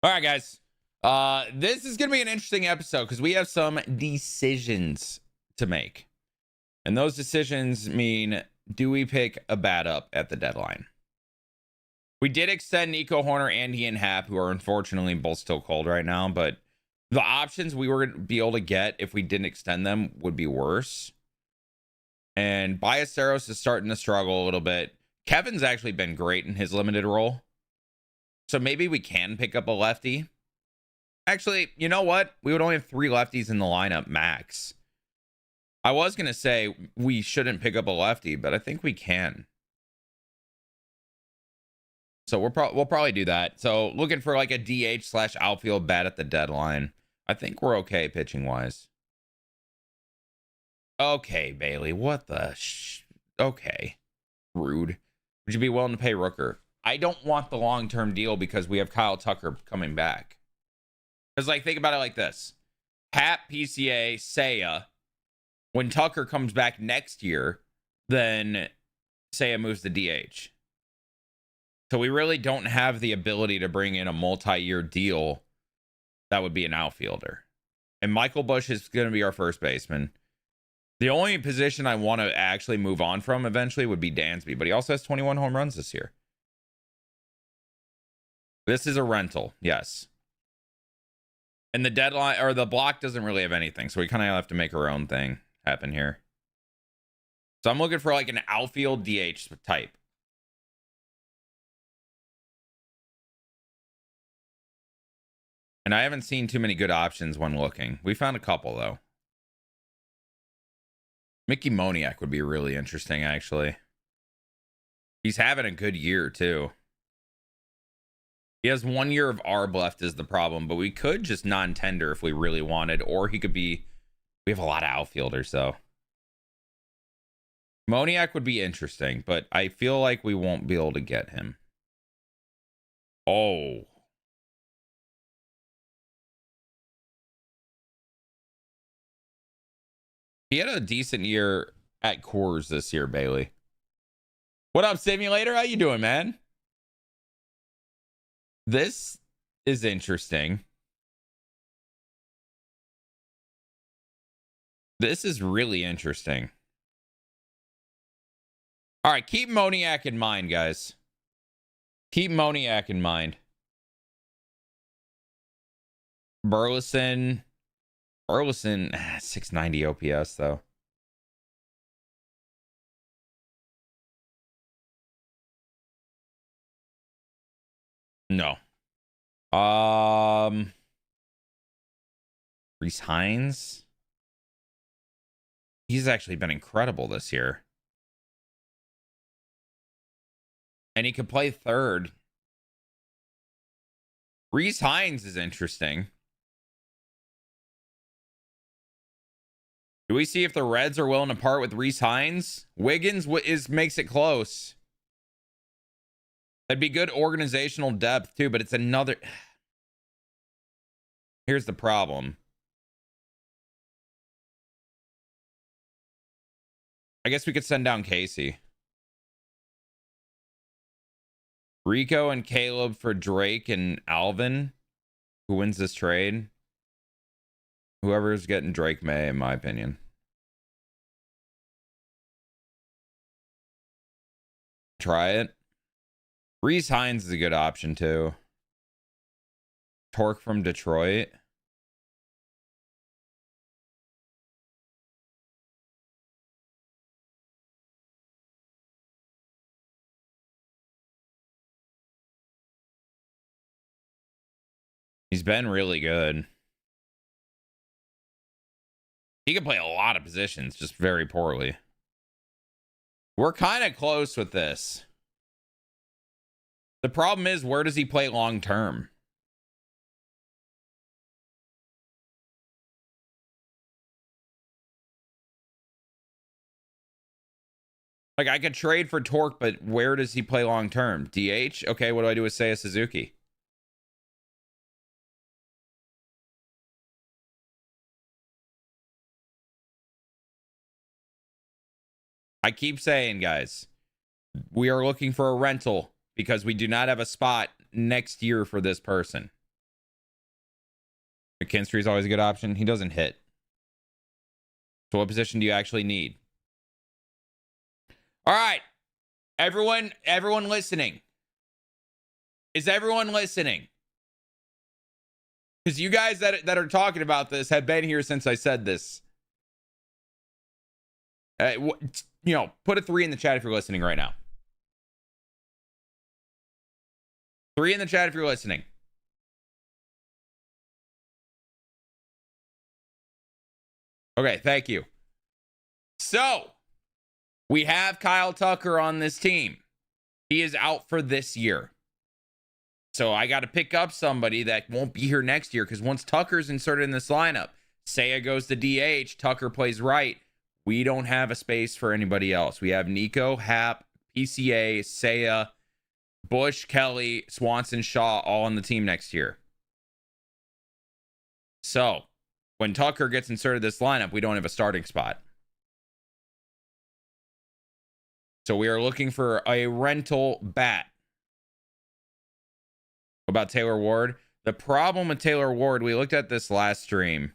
All right, guys. This is going to be an interesting episode because we have some decisions to make. And those decisions mean, do we pick a bat up at the deadline? We did extend Nico Horner and Ian Happ, who are unfortunately both still cold right now, but the options we were going to be able to get if we didn't extend them would be worse. And Ballesteros is starting to struggle a little bit. Kevin's actually been great in his limited role. So maybe we can pick up a lefty. Actually, you know what? We would only have 3 lefties in the lineup max. I was going to say we shouldn't pick up a lefty, but I think we can. So we'll probably do that. So looking for like a DH / outfield bat at the deadline. I think we're okay pitching wise. Okay, Bailey. What the okay. Rude. Would you be willing to pay Rooker? I don't want the long-term deal because we have Kyle Tucker coming back. Because, like, think about it like this. Hap, PCA, Seiya. When Tucker comes back next year, then Seiya moves to DH. So we really don't have the ability to bring in a multi-year deal that would be an outfielder. And Michael Busch is going to be our first baseman. The only position I want to actually move on from eventually would be Dansby, but he also has 21 home runs this year. This is a rental, yes. And the deadline or the block doesn't really have anything, so we kind of have to make our own thing happen here. So I'm looking for like an outfield DH type. And I haven't seen too many good options when looking. We found a couple though. Mickey Moniak would be really interesting, actually. He's having a good year too. He has 1 year of ARB left is the problem, but we could just non-tender if we really wanted, or he could be... We have a lot of outfielders, though. Moniak would be interesting, but I feel like we won't be able to get him. Oh. He had a decent year at Coors this year, Bailey. What up, Simulator? How you doing, man? This is interesting. This is really interesting. All right, keep Moniak in mind, guys. Keep Moniak in mind. Burleson, 690 OPS, though. No. Reese Hines. He's actually been incredible this year. And he could play third. Reese Hines is interesting. Do we see if the Reds are willing to part with Reese Hines? Wiggins makes it close. That'd be good organizational depth, too, but it's another... Here's the problem. I guess we could send down Casey. Rico and Caleb for Drake and Alvin. Who wins this trade? Whoever's getting Drake may, in my opinion. Try it. Reese Hines is a good option, too. Torque from Detroit. He's been really good. He can play a lot of positions, just very poorly. We're kind of close with this. The problem is, where does he play long term? Like, I could trade for Torque, but where does he play long term? DH? Okay, what do I do with Seiya Suzuki? I keep saying, guys, we are looking for a rental because we do not have a spot next year for this person. McKinstry is always a good option. He doesn't hit. So what position do you actually need? All right. Everyone listening. Is everyone listening? Because you guys that are talking about this have been here since I said this. Put a 3 in the chat if you're listening right now. 3 in the chat if you're listening. Okay, thank you. So, we have Kyle Tucker on this team. He is out for this year. So I got to pick up somebody that won't be here next year, because once Tucker's inserted in this lineup, Seiya goes to DH, Tucker plays right. We don't have a space for anybody else. We have Nico, Hap, PCA, Seiya, Bush, Kelly, Swanson, Shaw all on the team next year. So when Tucker gets inserted this lineup, we don't have a starting spot. So we are looking for a rental bat. About Taylor Ward. The problem with Taylor Ward, we looked at this last stream,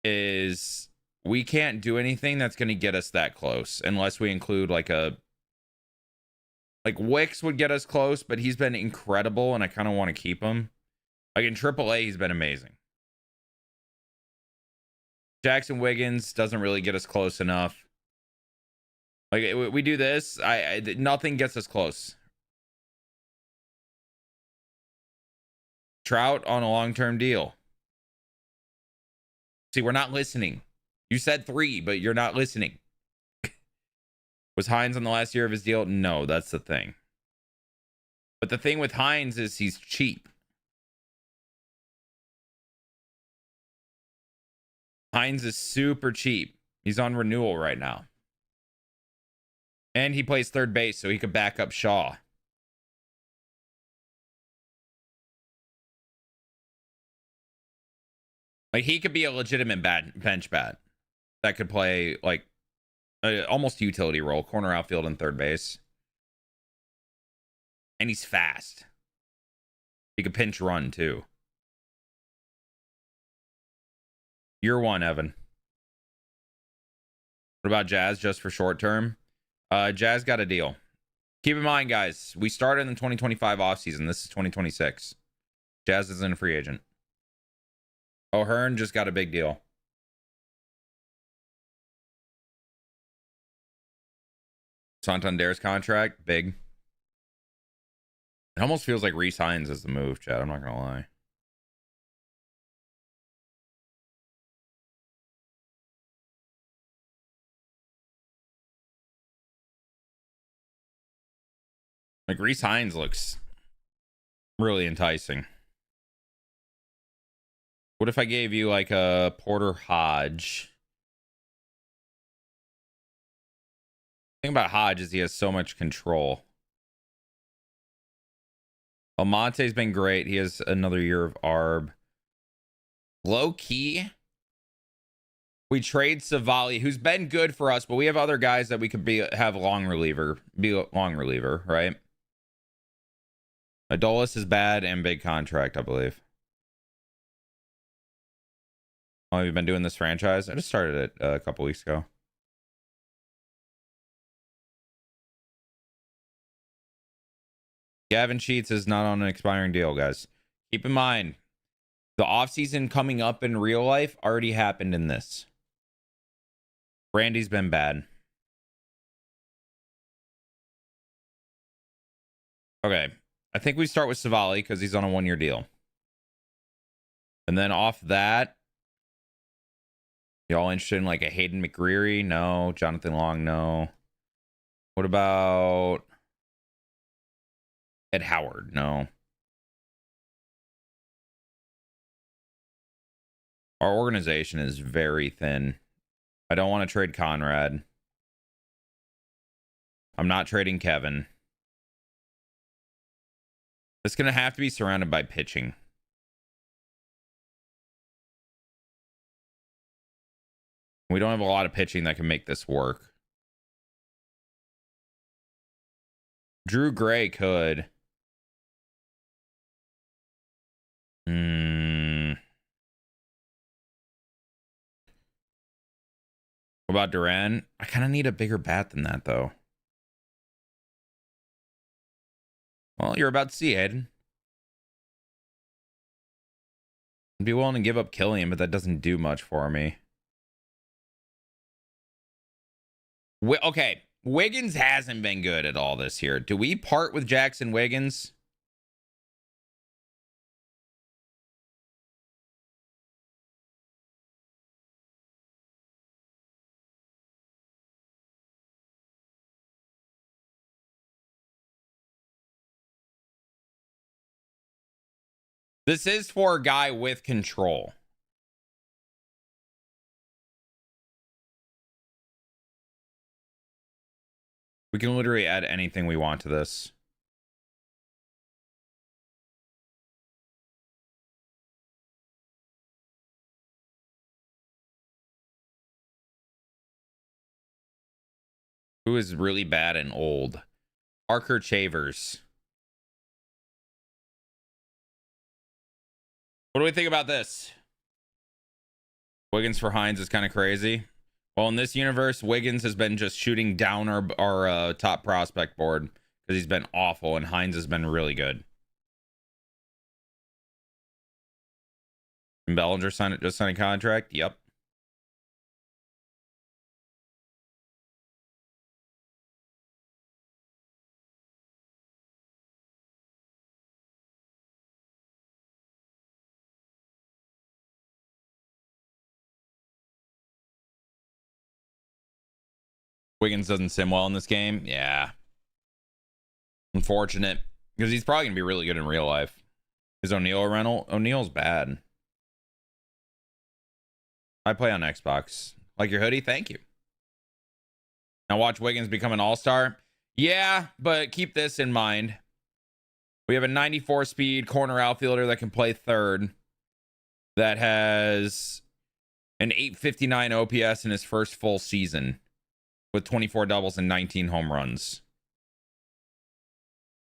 is we can't do anything that's going to get us that close unless we include like Wicks would get us close, but he's been incredible and I kind of want to keep him. Like in AAA, he's been amazing. Jackson Wiggins doesn't really get us close enough. Like we do this, nothing gets us close. Trout on a long-term deal. See, we're not listening. You said 3, but you're not listening. Was Hines on the last year of his deal? No, that's the thing. But the thing with Hines is he's cheap. Hines is super cheap. He's on renewal right now. And he plays third base, so he could back up Shaw. Like, he could be a legitimate bench bat that could play, like, almost utility role, corner outfield and third base. And he's fast. He could pinch run, too. Year 1, Evan. What about Jazz just for short term? Jazz got a deal. Keep in mind, guys, we started in the 2025 offseason. This is 2026. Jazz isn't a free agent. O'Hearn just got a big deal. Santander's contract, big. It almost feels like Reese Hines is the move, Chad. I'm not going to lie. Like, Reese Hines looks really enticing. What if I gave you like a Porter Hodge? The thing about Hodge is he has so much control. Almonte's been great. He has another year of ARB. Low key, we trade Savali, who's been good for us, but we have other guys that we could be long reliever, right? Adolis is bad and big contract, I believe. How long have you been doing this franchise? I just started it a couple weeks ago. Gavin Sheets is not on an expiring deal, guys. Keep in mind, the offseason coming up in real life already happened in this. Brandy's been bad. Okay. I think we start with Savali because he's on a 1-year deal. And then off that, y'all interested in like a Hayden McCreary? No. Jonathan Long? No. What about Ed Howard? No. Our organization is very thin. I don't want to trade Conrad. I'm not trading Kevin. It's going to have to be surrounded by pitching. We don't have a lot of pitching that can make this work. Drew Gray could. What about Duran? I kind of need a bigger bat than that, though. Well, you're about to see, Aiden. I'd be willing to give up Killian, but that doesn't do much for me. Okay, Wiggins hasn't been good at all this year. Do we part with Jackson Wiggins? This is for a guy with control. We can literally add anything we want to this. Who is really bad and old? Parker Chavers. What do we think about this? Wiggins for Hines is kind of crazy. Well, in this universe, Wiggins has been just shooting down our top prospect board because he's been awful, and Hines has been really good. And Bellinger just signed a contract. Yep. Wiggins doesn't sim well in this game. Yeah. Unfortunate. Because he's probably going to be really good in real life. Is O'Neal a rental? O'Neal's bad. I play on Xbox. Like your hoodie? Thank you. Now watch Wiggins become an all-star. Yeah, but keep this in mind. We have a 94 speed corner outfielder that can play third. That has an 859 OPS in his first full season. With 24 doubles and 19 home runs.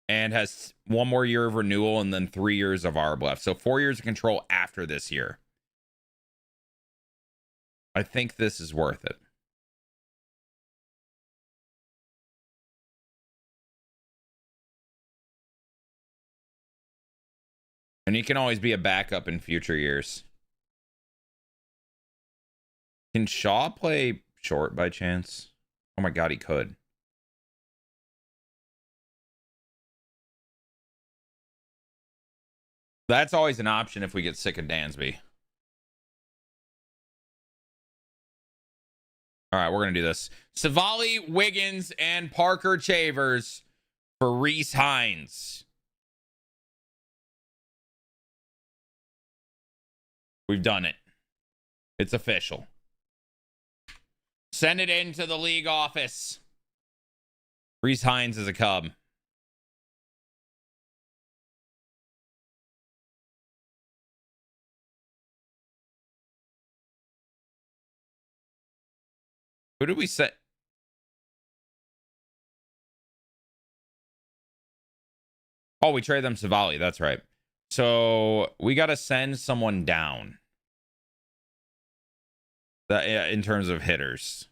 And has one more year of renewal and then 3 years of ARB left. So 4 years of control after this year. I think this is worth it. And he can always be a backup in future years. Can Shaw play short by chance? Oh my God, he could. That's always an option if we get sick of Dansby. All right, we're going to do this. Savali, Wiggins, and Parker Chavers for Reese Hines. We've done it. It's official. Send it into the league office. Reese Hines is a Cub. Who did we set? Oh, we traded them Savali. That's right. So we got to send someone down. In terms of hitters.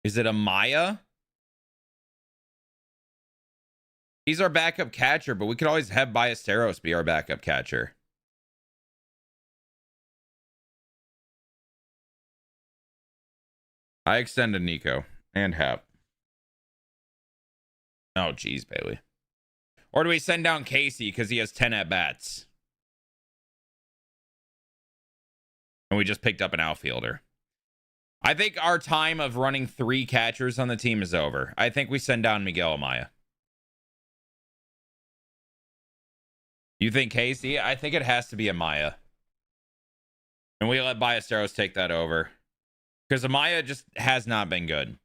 Is it Amaya? He's our backup catcher, but we could always have Ballesteros be our backup catcher. I extended Nico and Hap. Oh, geez, Bailey. Or do we send down Casey because he has 10 at-bats? And we just picked up an outfielder. I think our time of running 3 catchers on the team is over. I think we send down Miguel Amaya. You think Casey? I think it has to be Amaya. And we let Ballesteros take that over. Because Amaya just has not been good.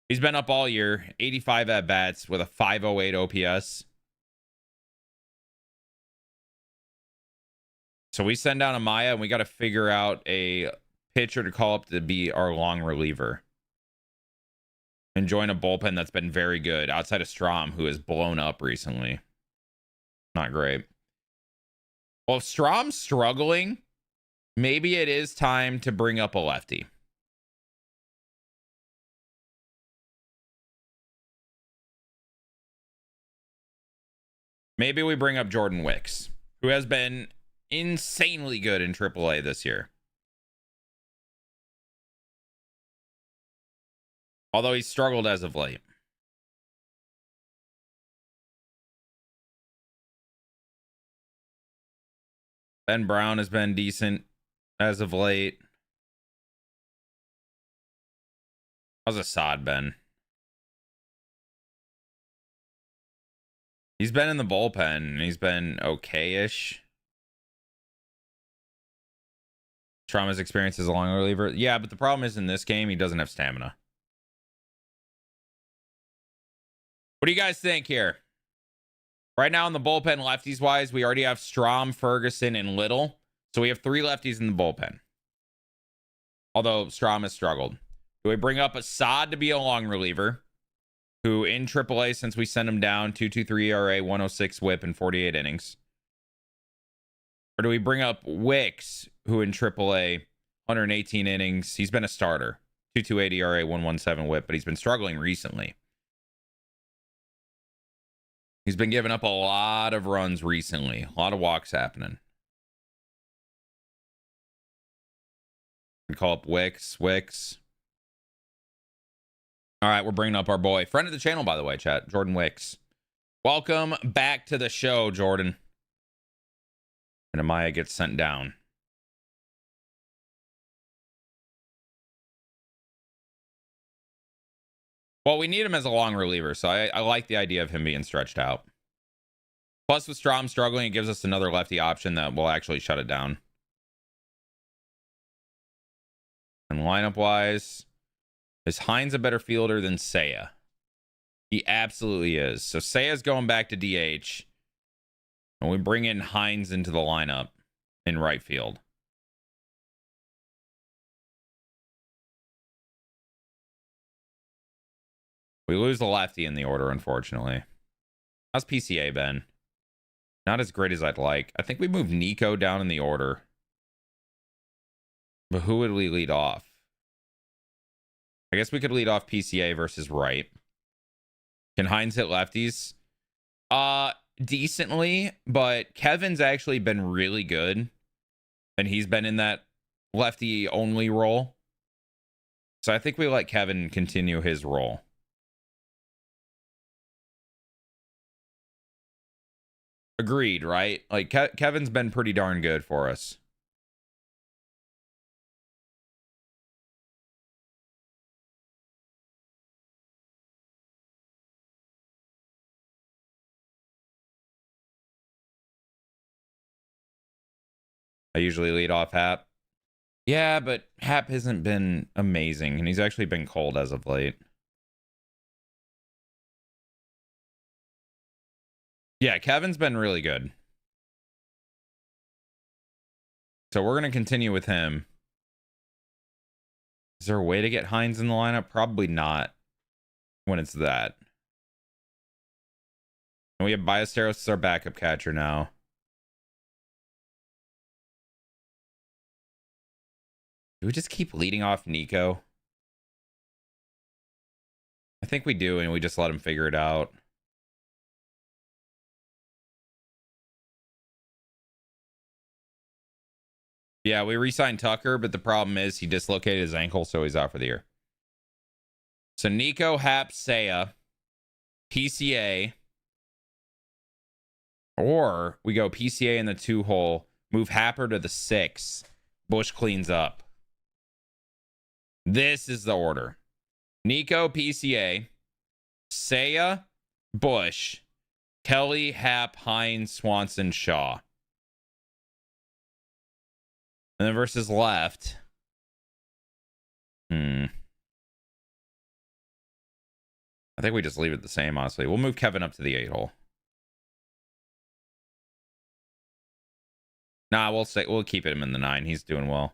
He's been up all year. 85 at-bats with a 508 OPS. So we send down Amaya, and we got to figure out a pitcher to call up to be our long reliever. And join a bullpen that's been very good outside of Strom, who has blown up recently. Not great. Well, if Strom's struggling, maybe it is time to bring up a lefty. Maybe we bring up Jordan Wicks, who has been insanely good in AAA this year. Although he's struggled as of late. Ben Brown has been decent as of late. How's Assad been? He's been in the bullpen. He's been okay-ish. Trauma's experience as a long reliever. Yeah, but the problem is in this game, he doesn't have stamina. What do you guys think here? Right now in the bullpen, lefties wise, we already have Strom, Ferguson, and Little. So we have 3 lefties in the bullpen. Although Strom has struggled. Do we bring up Assad to be a long reliever, who in AAA, since we sent him down, 2.23 ERA, 106 whip in 48 innings? Or do we bring up Wicks, who in AAA, 118 innings, he's been a starter, 2.28 ERA, 117 whip, but he's been struggling recently. He's been giving up a lot of runs recently. A lot of walks happening. We call up Wicks. All right, we're bringing up our boy. Friend of the channel, by the way, chat. Jordan Wicks. Welcome back to the show, Jordan. And Amaya gets sent down. Well, we need him as a long reliever, so I like the idea of him being stretched out. Plus, with Strom struggling, it gives us another lefty option that will actually shut it down. And lineup-wise, is Hines a better fielder than Seiya? He absolutely is. So Seiya's going back to DH. And we bring in Hines into the lineup in right field. We lose the lefty in the order, unfortunately. How's PCA been? Not as great as I'd like. I think we moved Nico down in the order. But who would we lead off? I guess we could lead off PCA versus right. Can Hines hit lefties? Decently, but Kevin's actually been really good. And he's been in that lefty only role. So I think we let Kevin continue his role. Agreed, right? Like Kevin's been pretty darn good for us. I usually lead off Hap. Yeah, but Hap hasn't been amazing, and he's actually been cold as of late. Yeah, Kevin's been really good. So we're going to continue with him. Is there a way to get Hines in the lineup? Probably not when it's that. And we have Ballesteros as our backup catcher now. Do we just keep leading off Nico? I think we do, and we just let him figure it out. Yeah, we re-signed Tucker, but the problem is he dislocated his ankle, so he's out for the year. So Nico, Hap, Seiya, PCA. Or we go PCA in the 2-hole, move Happer to the 6. Bush cleans up. This is the order. Nico, PCA, Seiya, Bush, Kelly, Hap, Hines, Swanson, Shaw. And then versus left. I think we just leave it the same, honestly. We'll move Kevin up to the 8-hole. Nah, we'll keep him in the 9. He's doing well.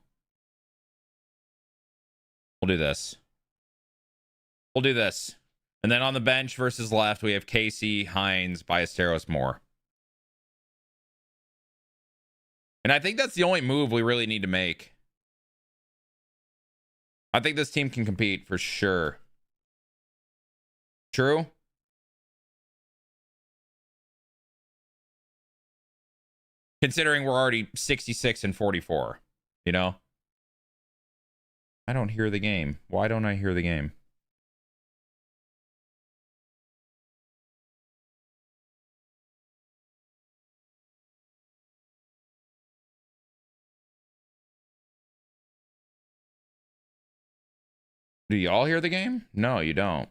We'll do this. And then on the bench versus left, we have Casey, Hines, Ballesteros, Moore. And I think that's the only move we really need to make. I think this team can compete for sure. True? Considering we're already 66 and 44, you know? I don't hear the game. Why don't I hear the game? Do y'all hear the game? No, you don't.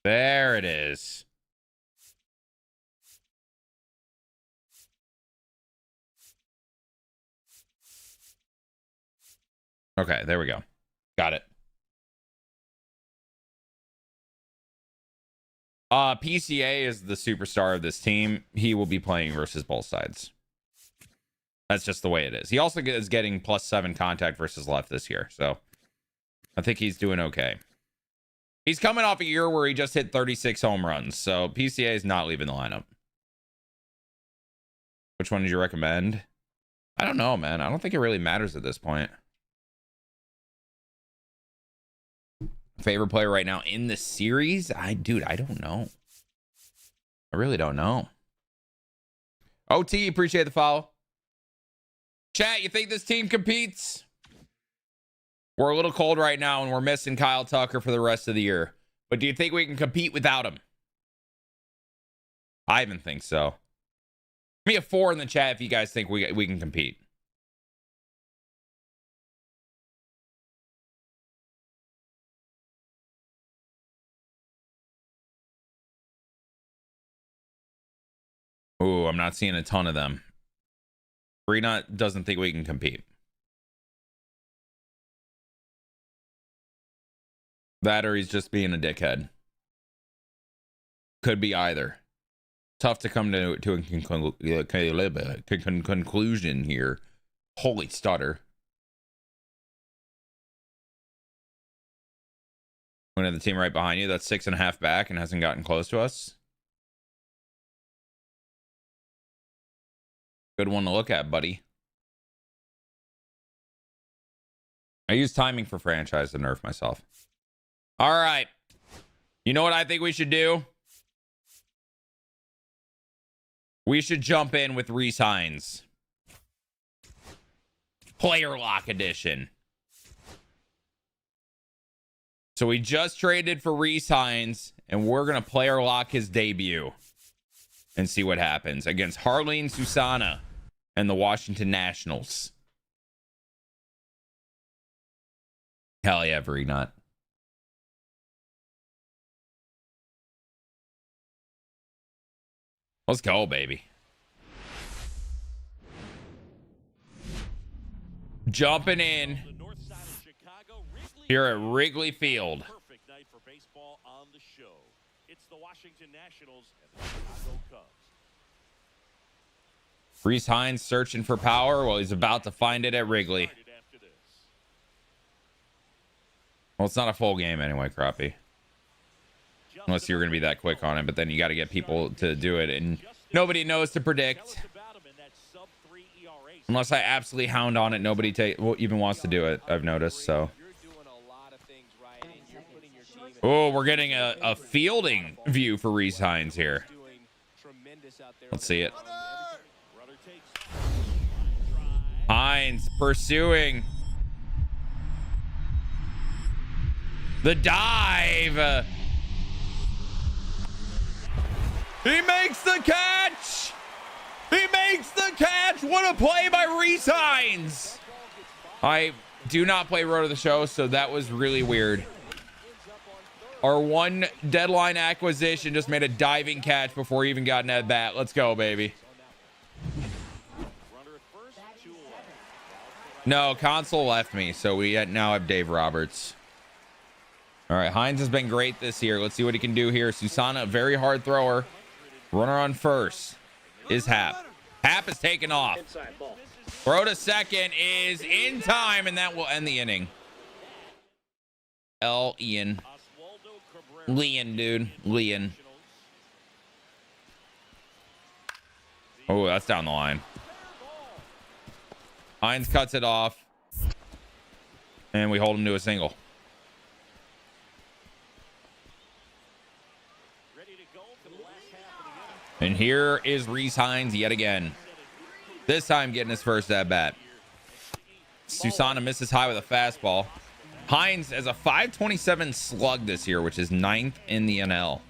There it is. Okay, there we go. Got it. PCA is the superstar of this team. He will be playing versus both sides. That's just the way it is. He also is getting +7 contact versus left this year. So I think he's doing okay. He's coming off a year where he just hit 36 home runs. So PCA is not leaving the lineup. Which one did you recommend? I don't know, man. I don't think it really matters at this point. Favorite player right now in the series? Dude, I don't know. I really don't know. OT, appreciate the follow. Chat, you think this team competes? We're a little cold right now, and we're missing Kyle Tucker for the rest of the year. But do you think we can compete without him? I even think so. Give me a 4 in the chat if you guys think we can compete. Ooh, I'm not seeing a ton of them. Rena doesn't think we can compete. That or he's just being a dickhead. Could be either. Tough to come to a conclusion here. Holy stutter. One of the team right behind you that's 6.5 back and hasn't gotten close to us. Good one to look at, buddy. I use timing for franchise to nerf myself. All right. You know what I think we should do? We should jump in with Rhys Hines. Player lock edition. So we just traded for Rhys Hines, and we're going to player lock his debut and see what happens against Harleen Susana and the Washington Nationals. Hell yeah, Nut. Let's go, baby. Jumping in here at Wrigley Field. Perfect night for baseball on the show. It's the Washington Nationals and the Chicago Cubs. Rhys Hines searching for power while he's about to find it at Wrigley. Well, it's not a full game anyway, Crappie. Unless you're going to be that quick on it, but then you got to get people to do it, and nobody knows to predict. Unless I absolutely hound on it, nobody even wants to do it, I've noticed, so. Oh, we're getting a fielding view for Rhys Hines here. Let's see it. Hines pursuing. The dive. He makes the catch. He makes the catch. What a play by Rhys Hines. I do not play Road to the Show, so that was really weird. Our one deadline acquisition just made a diving catch before he even got an at bat. Let's go, baby. No, console left me, so we now have Dave Roberts. All right, Hines has been great this year. Let's see what he can do here. Susana, a very hard thrower. Runner on first is Hap. Hap is taken off. Throw to second is in time, and that will end the inning. Ian. Leon, dude. Leon. Oh, that's down the line. Hines cuts it off. And we hold him to a single. And here is Reese Hines yet again. This time getting his first at bat. Susana misses high with a fastball. Hines has a 527 slug this year, which is 9th in the NL.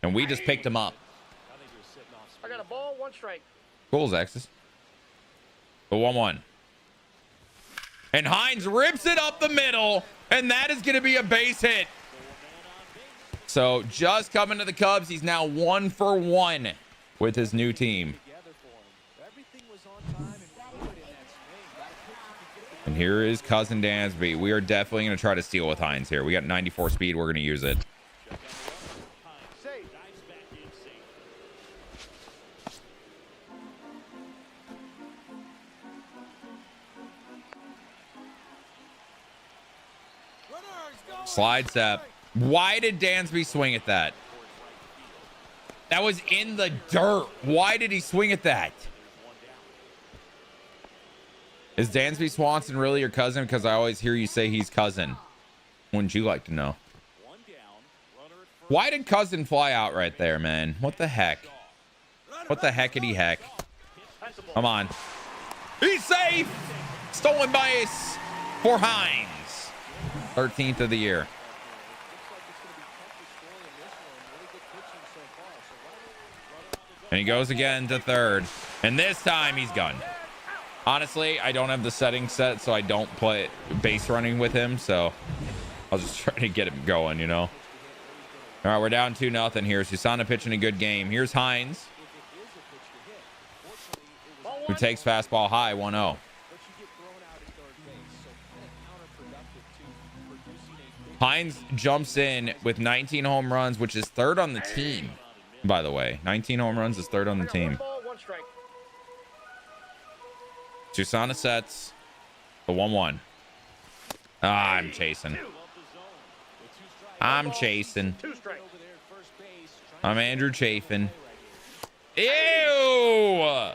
And we just picked him up. I got a ball, 1 strike. Cool, X's. The 1-1. And Hines rips it up the middle, and that is going to be a base hit. So just coming to the Cubs, he's now 1 for 1 with his new team. And here is Cousin Dansby. We are definitely going to try to steal with Hines here. We got 94 speed. We're going to use it. Slide step. Why did Dansby swing at that? That was in the dirt. Why did he swing at that? Is Dansby Swanson really your cousin? Because I always hear you say he's cousin. Wouldn't you like to know? Why did cousin fly out right there, man? What the heck? What the heckity heck? Come on. He's safe. Stolen base for Hines. 13th of the year. And he goes again to third. And this time he's gone. Honestly, I don't have the settings set, so I don't play base running with him. So I'll just try to get him going, you know. All right, we're down 2-0 here. Susana pitching a good game. Here's Hines, who takes fastball high, 1-0. Hines jumps in with 19 home runs, which is 3rd on the team, by the way. 19 home runs is 3rd on the team. Susana sets the 1-1. I'm chasing. I'm chasing. I'm Andrew Chafin. Ew!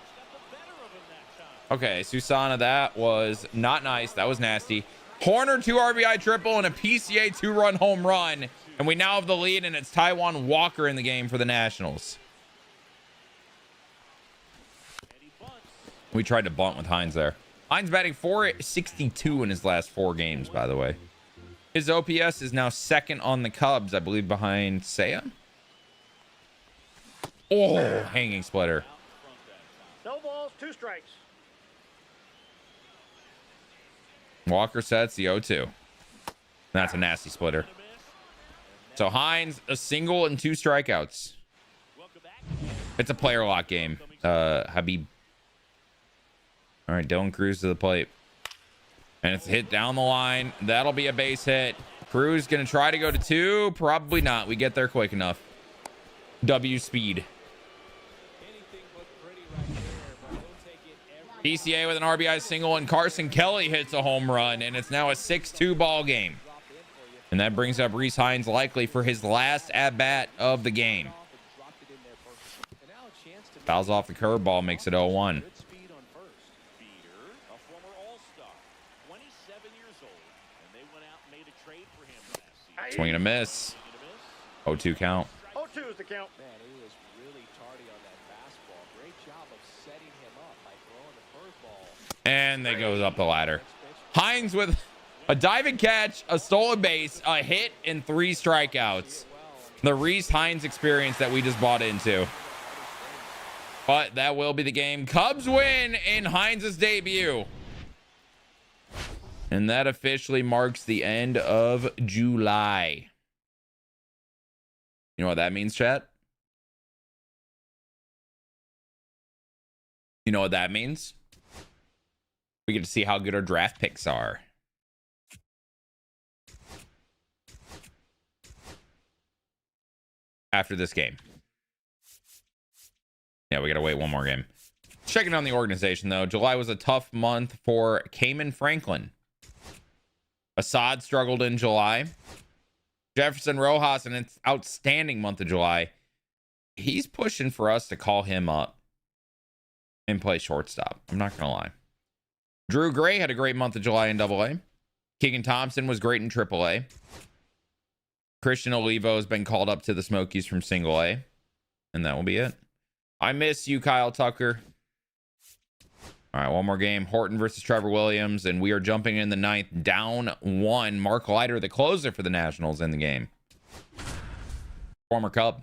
Okay, Susana, that was not nice. That was nasty. Horner 2 RBI triple and a PCA 2-run home run. And we now have the lead, and it's Taijuan Walker in the game for the Nationals. We tried to bunt with Hines there. Hines batting .462 in his last 4 games, by the way. His OPS is now 2nd on the Cubs, I believe, behind Seiya. Oh, hanging splitter. No balls, 2 strikes. Walker sets the 0-2. That's a nasty splitter. So Hines, a single and 2 strikeouts. It's a player lock game. Habib. All right, Dylan Cruz to the plate. And it's hit down the line. That'll be a base hit. Cruz going to try to go to 2. Probably not. We get there quick enough. W speed. PCA with an RBI single, and Carson Kelly hits a home run, and it's now a 6-2 ball game. And that brings up Reese Hines likely for his last at-bat of the game. Fouls off the curveball, makes it 0-1. Swing and a miss. 0-2 count. 0-2 is the count. Man, he was really tardy on that fastball. Great job of setting him up by throwing the curveball. And they goes up the ladder. Hines with a diving catch, a stolen base, a hit, and 3 strikeouts. The Reese Hines experience that we just bought into. But that will be the game. Cubs win in Hines' debut. And that officially marks the end of July. You know what that means, chat? You know what that means? We get to see how good our draft picks are. After this game. Yeah, we got to wait one more game. Checking on the organization, though. July was a tough month for Cayman Franklin. Assad struggled in July. Jefferson Rojas, an outstanding month of July. He's pushing for us to call him up and play shortstop. I'm not going to lie. Drew Gray had a great month of July in AA. Keegan Thompson was great in AAA. Christian Olivo has been called up to the Smokies from single A. And that will be it. I miss you, Kyle Tucker. All right, one more game. Horton versus Trevor Williams. And we are jumping in the ninth. Down 1. Mark Leiter, the closer for the Nationals in the game. Former Cub.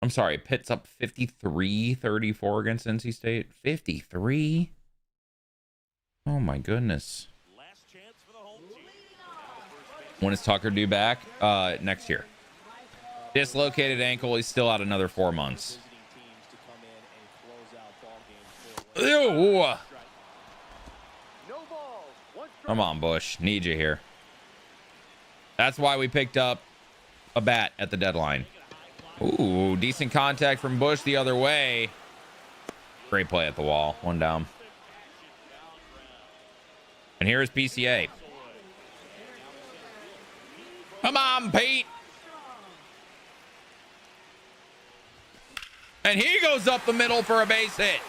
I'm sorry, Pitt's up 53-34 against NC State. 53? Oh my goodness. Last chance for the home team. When is Tucker due back? Next year. Dislocated ankle. He's still out another 4 months. Ew. No balls. One strike. Come on, Bush. Need you here. That's why we picked up a bat at the deadline. Ooh, decent contact from Bush the other way. Great play at the wall. 1 down. And here is PCA. Come on, Pete. And he goes up the middle for a base hit.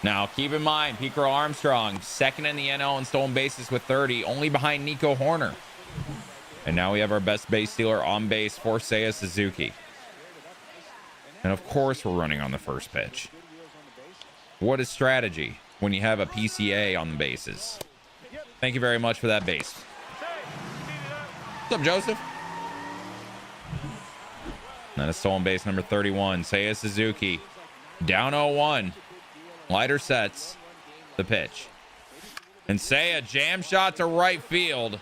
Now, keep in mind, Picaro Armstrong, second in the NL in stolen bases with 30, only behind Nico Horner. And now we have our best base stealer on base for Seiya Suzuki. And of course, we're running on the first pitch. What is strategy when you have a PCA on the bases? Thank you very much for that base. What's up, Joseph? And that is stolen base number 31. Seiya Suzuki. Down 0-1. Leiter sets the pitch. And Seiya jam shot to right field.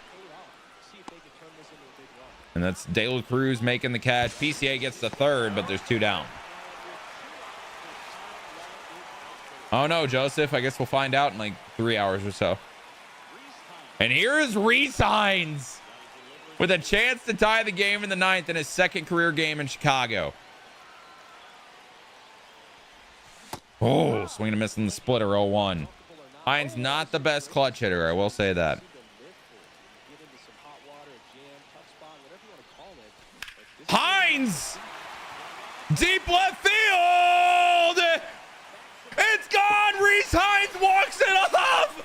And that's De La Cruz making the catch. PCA gets the third, but there's 2 down. Oh no, Joseph. I guess we'll find out in like 3 hours or so. And here is Reese Hines with a chance to tie the game in the ninth in his second career game in Chicago. Oh, swing and miss in the splitter, 0-1. Hines not the best clutch hitter, I will say that. Hines! Deep left field! It's gone! Reese Hines walks it off!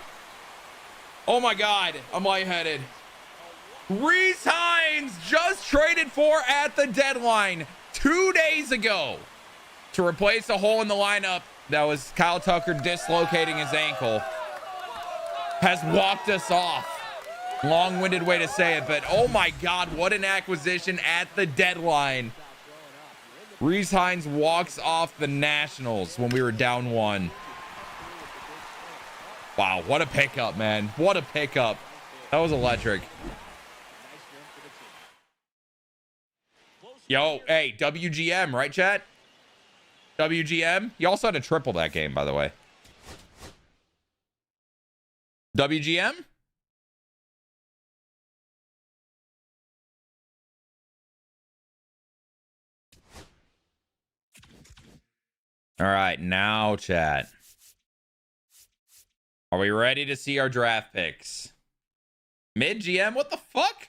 Oh my God, I'm lightheaded. Reese Hines just traded for at the deadline 2 days ago to replace a hole in the lineup that was Kyle Tucker dislocating his ankle. Has walked us off. Long-winded way to say it, but oh my God, what an acquisition at the deadline. Reese Hines walks off the Nationals when we were down 1. Wow, what a pickup, man. What a pickup. That was electric. Yo, hey, WGM, right, chat? WGM? You also had a triple that game, by the way. WGM? All right, now, chat. Are we ready to see our draft picks? Mid GM? What the fuck?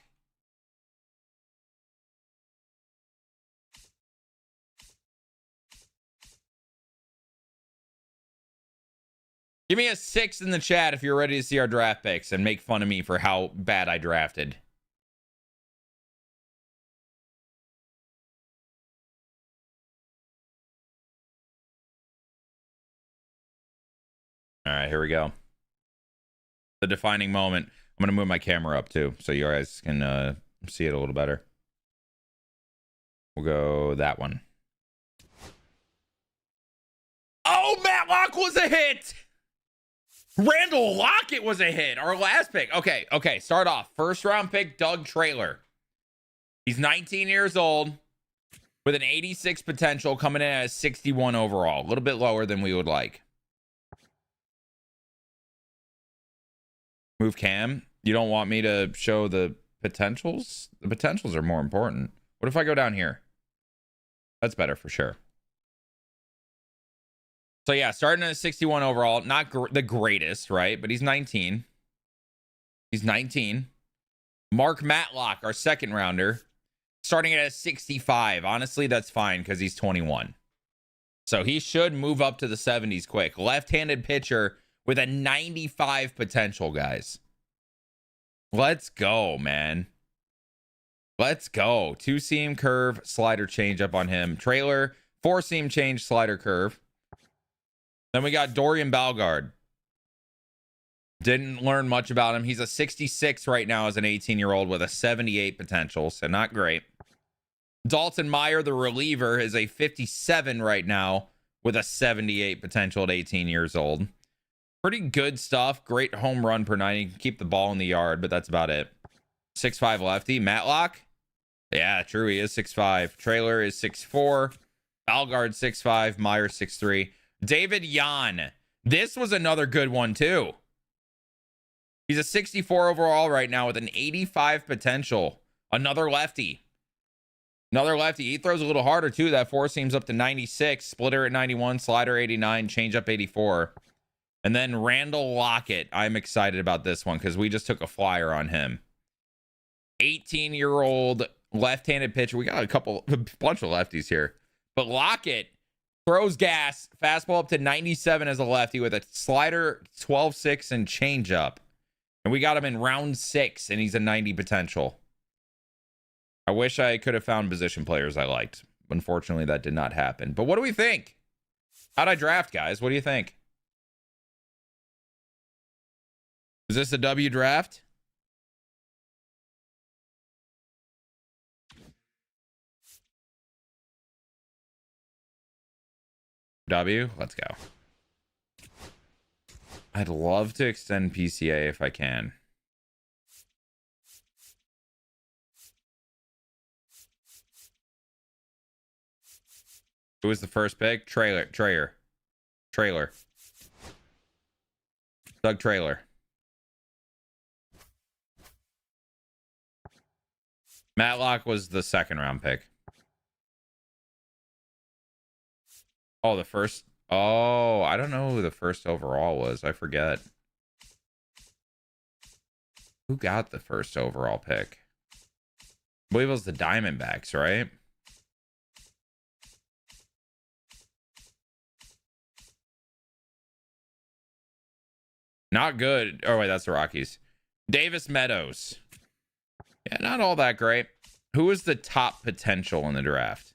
Give me a 6 in the chat if you're ready to see our draft picks and make fun of me for how bad I drafted. All right, here we go. The defining moment. I'm going to move my camera up too so you guys can see it a little better. We'll go that one. Oh, Matlock was a hit. Randall Lockett was a hit. Our last pick. Okay. Start off. First round pick, Doug Traylor. He's 19 years old with an 86 potential, coming in at a 61 overall. A little bit lower than we would like. Move Cam. You don't want me to show the potentials? The potentials are more important. What if I go down here? That's better for sure. So yeah, starting at a 61 overall, not the greatest, right? But he's 19. He's 19. Mark Matlock, our second rounder, starting at a 65. Honestly, that's fine because he's 21. So he should move up to the 70s quick. Left-handed pitcher with a 95 potential, guys. Let's go, man. Let's go. 2-seam curve, slider change up on him. Trailer, 4-seam change, slider curve. Then we got Dorian Balgard. Didn't learn much about him. He's a 66 right now as an 18-year-old with a 78 potential, so not great. Dalton Meyer, the reliever, is a 57 right now with a 78 potential at 18 years old. Pretty good stuff. Great home run per 9. He can keep the ball in the yard, but that's about it. 6'5 lefty. Matlock? Yeah, true. He is 6'5. Trailer is 6'4. Balgard 6'5. Meyer 6'3. David Yan. This was another good one, too. He's a 64 overall right now with an 85 potential. Another lefty. Another lefty. He throws a little harder, too. That 4-seam's up to 96. Splitter at 91. Slider 89. Changeup 84. And then Randall Lockett. I'm excited about this one because we just took a flyer on him. 18-year-old left-handed pitcher. We got a bunch of lefties here. But Lockett throws gas. Fastball up to 97 as a lefty with a slider 12-6 and changeup. And we got him in round 6, and he's a 90 potential. I wish I could have found position players I liked. Unfortunately, that did not happen. But what do we think? How'd I draft, guys? What do you think? Is this a W draft? W? Let's go. I'd love to extend PCA if I can. Who was the first pick? Trailer. Doug Trailer. Matlock was the second round pick. Oh, the first. Oh, I don't know who the first overall was. I forget. Who got the first overall pick? I believe it was the Diamondbacks, right? Not good. Oh, wait, that's the Rockies. Davis Meadows. Yeah, not all that great. Who is the top potential in the draft?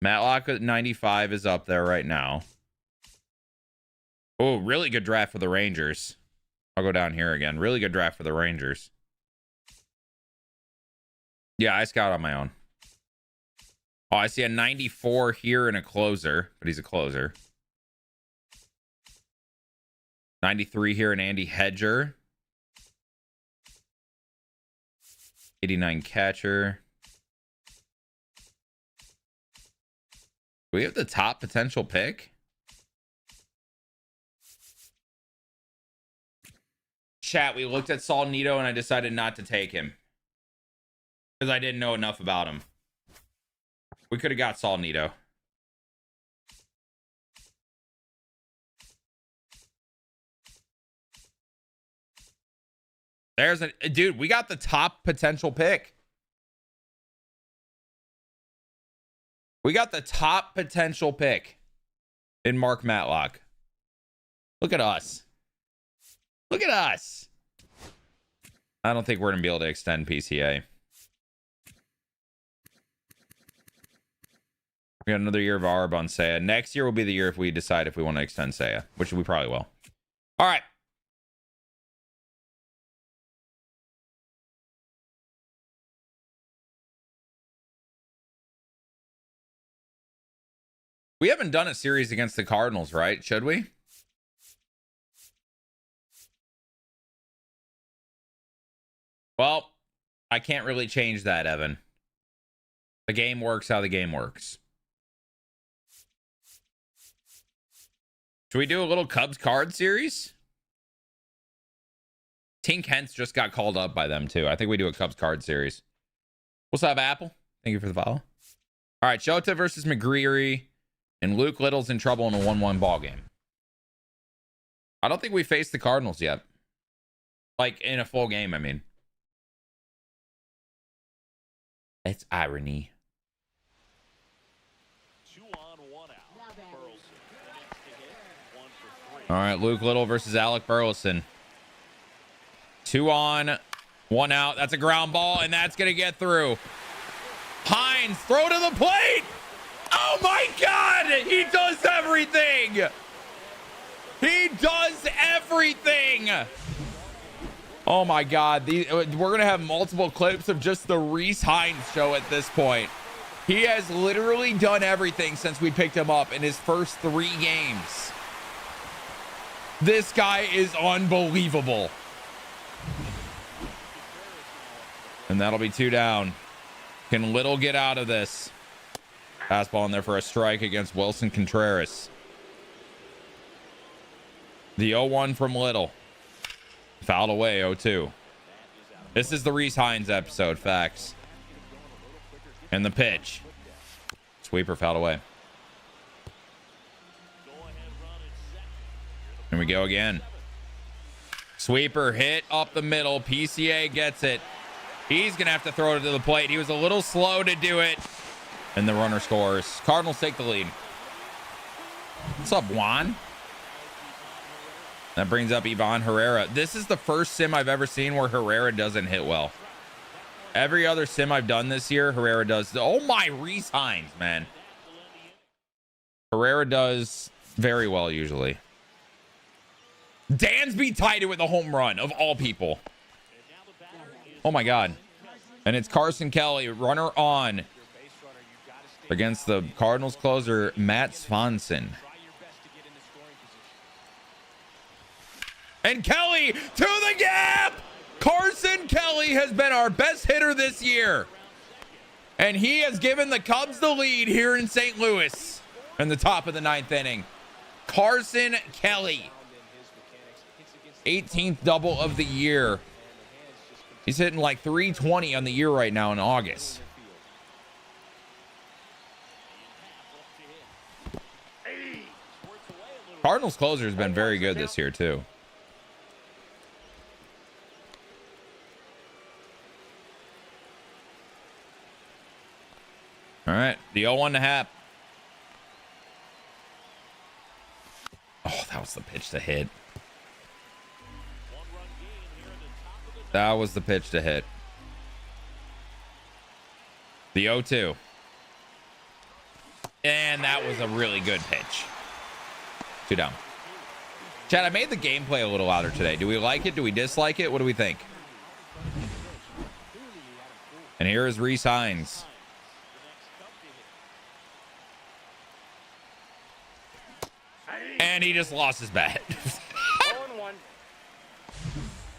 Matlock at 95 is up there right now. Oh, really good draft for the Rangers. I'll go down here again. Really good draft for the Rangers. Yeah, I scout on my own. Oh, I see a 94 here and a closer, but he's a closer. 93 here and Andy Hedger. 89 catcher. Do we have the top potential pick? Chat, we looked at Saul Nito and I decided not to take him. Because I didn't know enough about him. We could have got Saul Nito. There's a dude, we got the top potential pick. We got the top potential pick in Mark Matlock. Look at us. Look at us. I don't think we're going to be able to extend PCA. We got another year of ARB on Seiya. Next year will be the year if we decide if we want to extend Seiya, which we probably will. All right. We haven't done a series against the Cardinals, right? Should we? Well, I can't really change that, Evan. The game works how the game works. Should we do a little Cubs card series? Tink Hentz just got called up by them, too. I think we do a Cubs card series. What's up, Apple? Thank you for the follow. All right, Shota versus McGreary. And Luke Little's in trouble in a 1-1 ball game. I don't think we faced the Cardinals yet. Like, in a full game, I mean. It's irony. 2 on, 1 out. Burleson. The next to hit, 1 for 3. All right, Luke Little versus Alec Burleson. 2 on, 1 out. That's a ground ball, and that's going to get through. Hines, throw to the plate. Oh, my God. He does everything. He does everything. Oh, my God. We're going to have multiple clips of just the Reese Hines show at this point. He has literally done everything since we picked him up in his first 3 games. This guy is unbelievable. And that'll be 2 down. Can Little get out of this? Fastball in there for a strike against Wilson Contreras. The 0-1 from Little. Fouled away, 0-2. This is the Reese Hines episode, facts. And the pitch. Sweeper fouled away. Here we go again. Sweeper hit up the middle. PCA gets it. He's going to have to throw it to the plate. He was a little slow to do it. And the runner scores. Cardinals take the lead. What's up, Juan? That brings up Ivan Herrera. This is the first sim I've ever seen where Herrera doesn't hit well. Every other sim I've done this year, Herrera does. Oh, my Reese Hines, man. Herrera does very well usually. Dansby tied it with a home run, of all people. Oh, my God. And it's Carson Kelly, runner on, against the Cardinals closer, Matt Swanson. And Kelly to the gap! Carson Kelly has been our best hitter this year. And he has given the Cubs the lead here in St. Louis in the top of the 9th inning. Carson Kelly. 18th double of the year. He's hitting like 320 on the year right now in August. Cardinals closer has been very good this year too. All right, the 0-1 to Hap. Oh, that was the pitch to hit. That was the pitch to hit. The 0-2. And that was a really good pitch. 2 down. Chad, I made the gameplay a little louder today. Do we like it? Do we dislike it? What do we think? And here is Reese Hines. And he just lost his bat.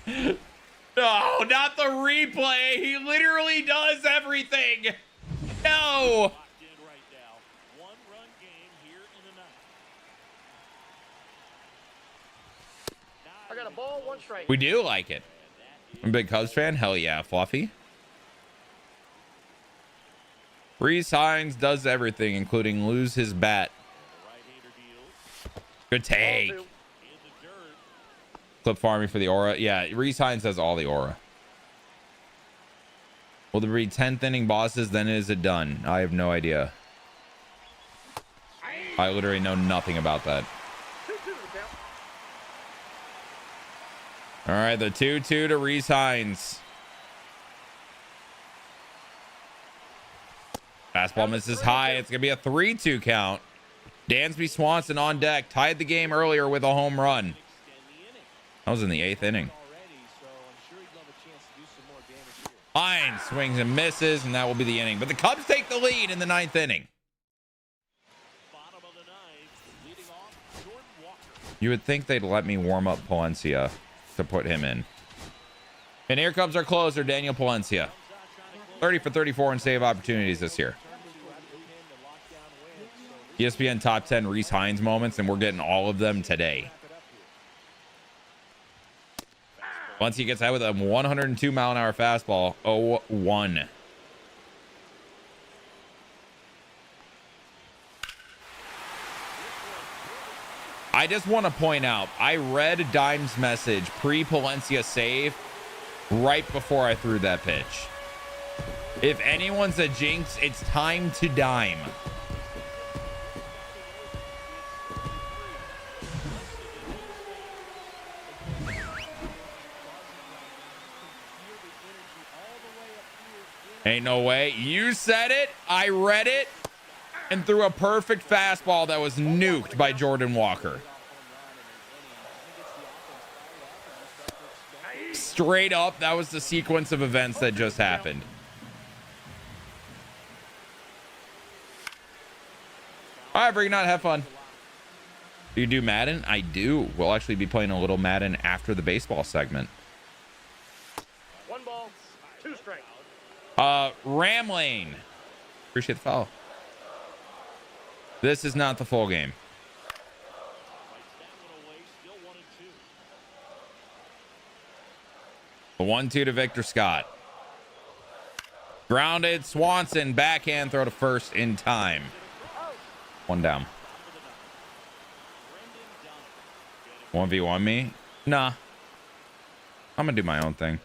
No, not the replay. He literally does everything. No. I got a ball, 1 strike. We do like it. I'm a big Cubs fan. Hell yeah, Fluffy. Reese Hines does everything, including lose his bat. Good take. Clip farming for the aura. Yeah, Reese Hines does all the aura. Will there be 10th inning bosses? Then is it done? I have no idea. I literally know nothing about that. All right, the 2-2 to Reese Hines. Fastball misses high. It's going to be a 3-2 count. Dansby Swanson on deck. Tied the game earlier with a home run. That was in the 8th inning. Hines swings and misses, and that will be the inning. But the Cubs take the lead in the 9th inning. You would think they'd let me warm up Palencia to put him in. And here comes our closer, Daniel Palencia. 30 for 34 in save opportunities this year. ESPN top 10 Reese Hines moments, and we're getting all of them today. Once he gets out with a 102 mile an hour fastball, 0-1. I just want to point out, I read Dime's message pre-Palencia save right before I threw that pitch. If anyone's a jinx, it's time to Dime. Ain't no way. You said it. I read it. And threw a perfect fastball that was nuked by Jordan Walker. Straight up, that was the sequence of events that just happened. All right, bring it on. Have fun. Do you do Madden? I do. We'll actually be playing a little Madden after the baseball segment. 1 ball, 2 strikes. Ram Lane. Appreciate the follow. This is not the full game. The 1-2 to Victor Scott. Grounded. Swanson backhand throw to first in time. 1 down. 1v1 me? Nah. I'm gonna do my own thing.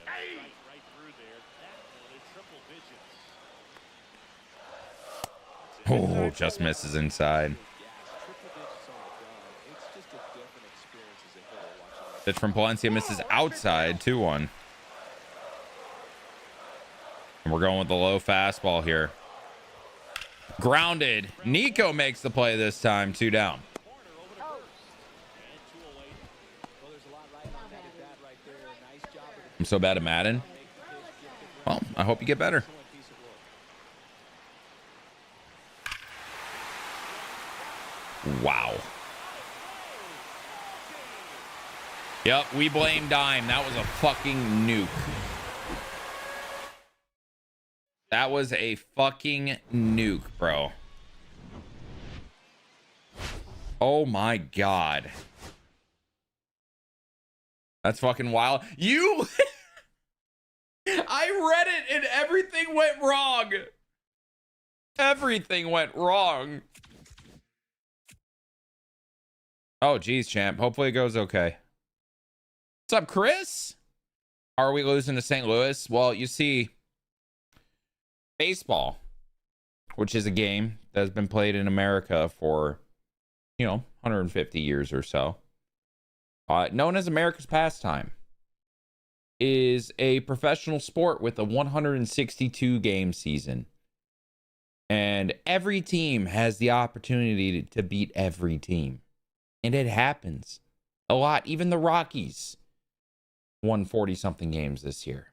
Oh, just misses inside. Pitch from Palencia misses outside. 2-1. And we're going with the low fastball here. Grounded. Nico makes the play this time. 2 down. I'm so bad at Madden. Well, I hope you get better. Wow. Yep, we blame Dime. That was a fucking nuke. That was a fucking nuke, bro. Oh my God. That's fucking wild. You... I read it and everything went wrong. Everything went wrong. Oh, geez, champ. Hopefully it goes okay. What's up, Chris? Are we losing to St. Louis? Well, you see, baseball, which is a game that has been played in America for, 150 years or so, known as America's pastime, is a professional sport with a 162 game season. And every team has the opportunity to beat every team. And it happens a lot. Even the Rockies won 40-something games this year.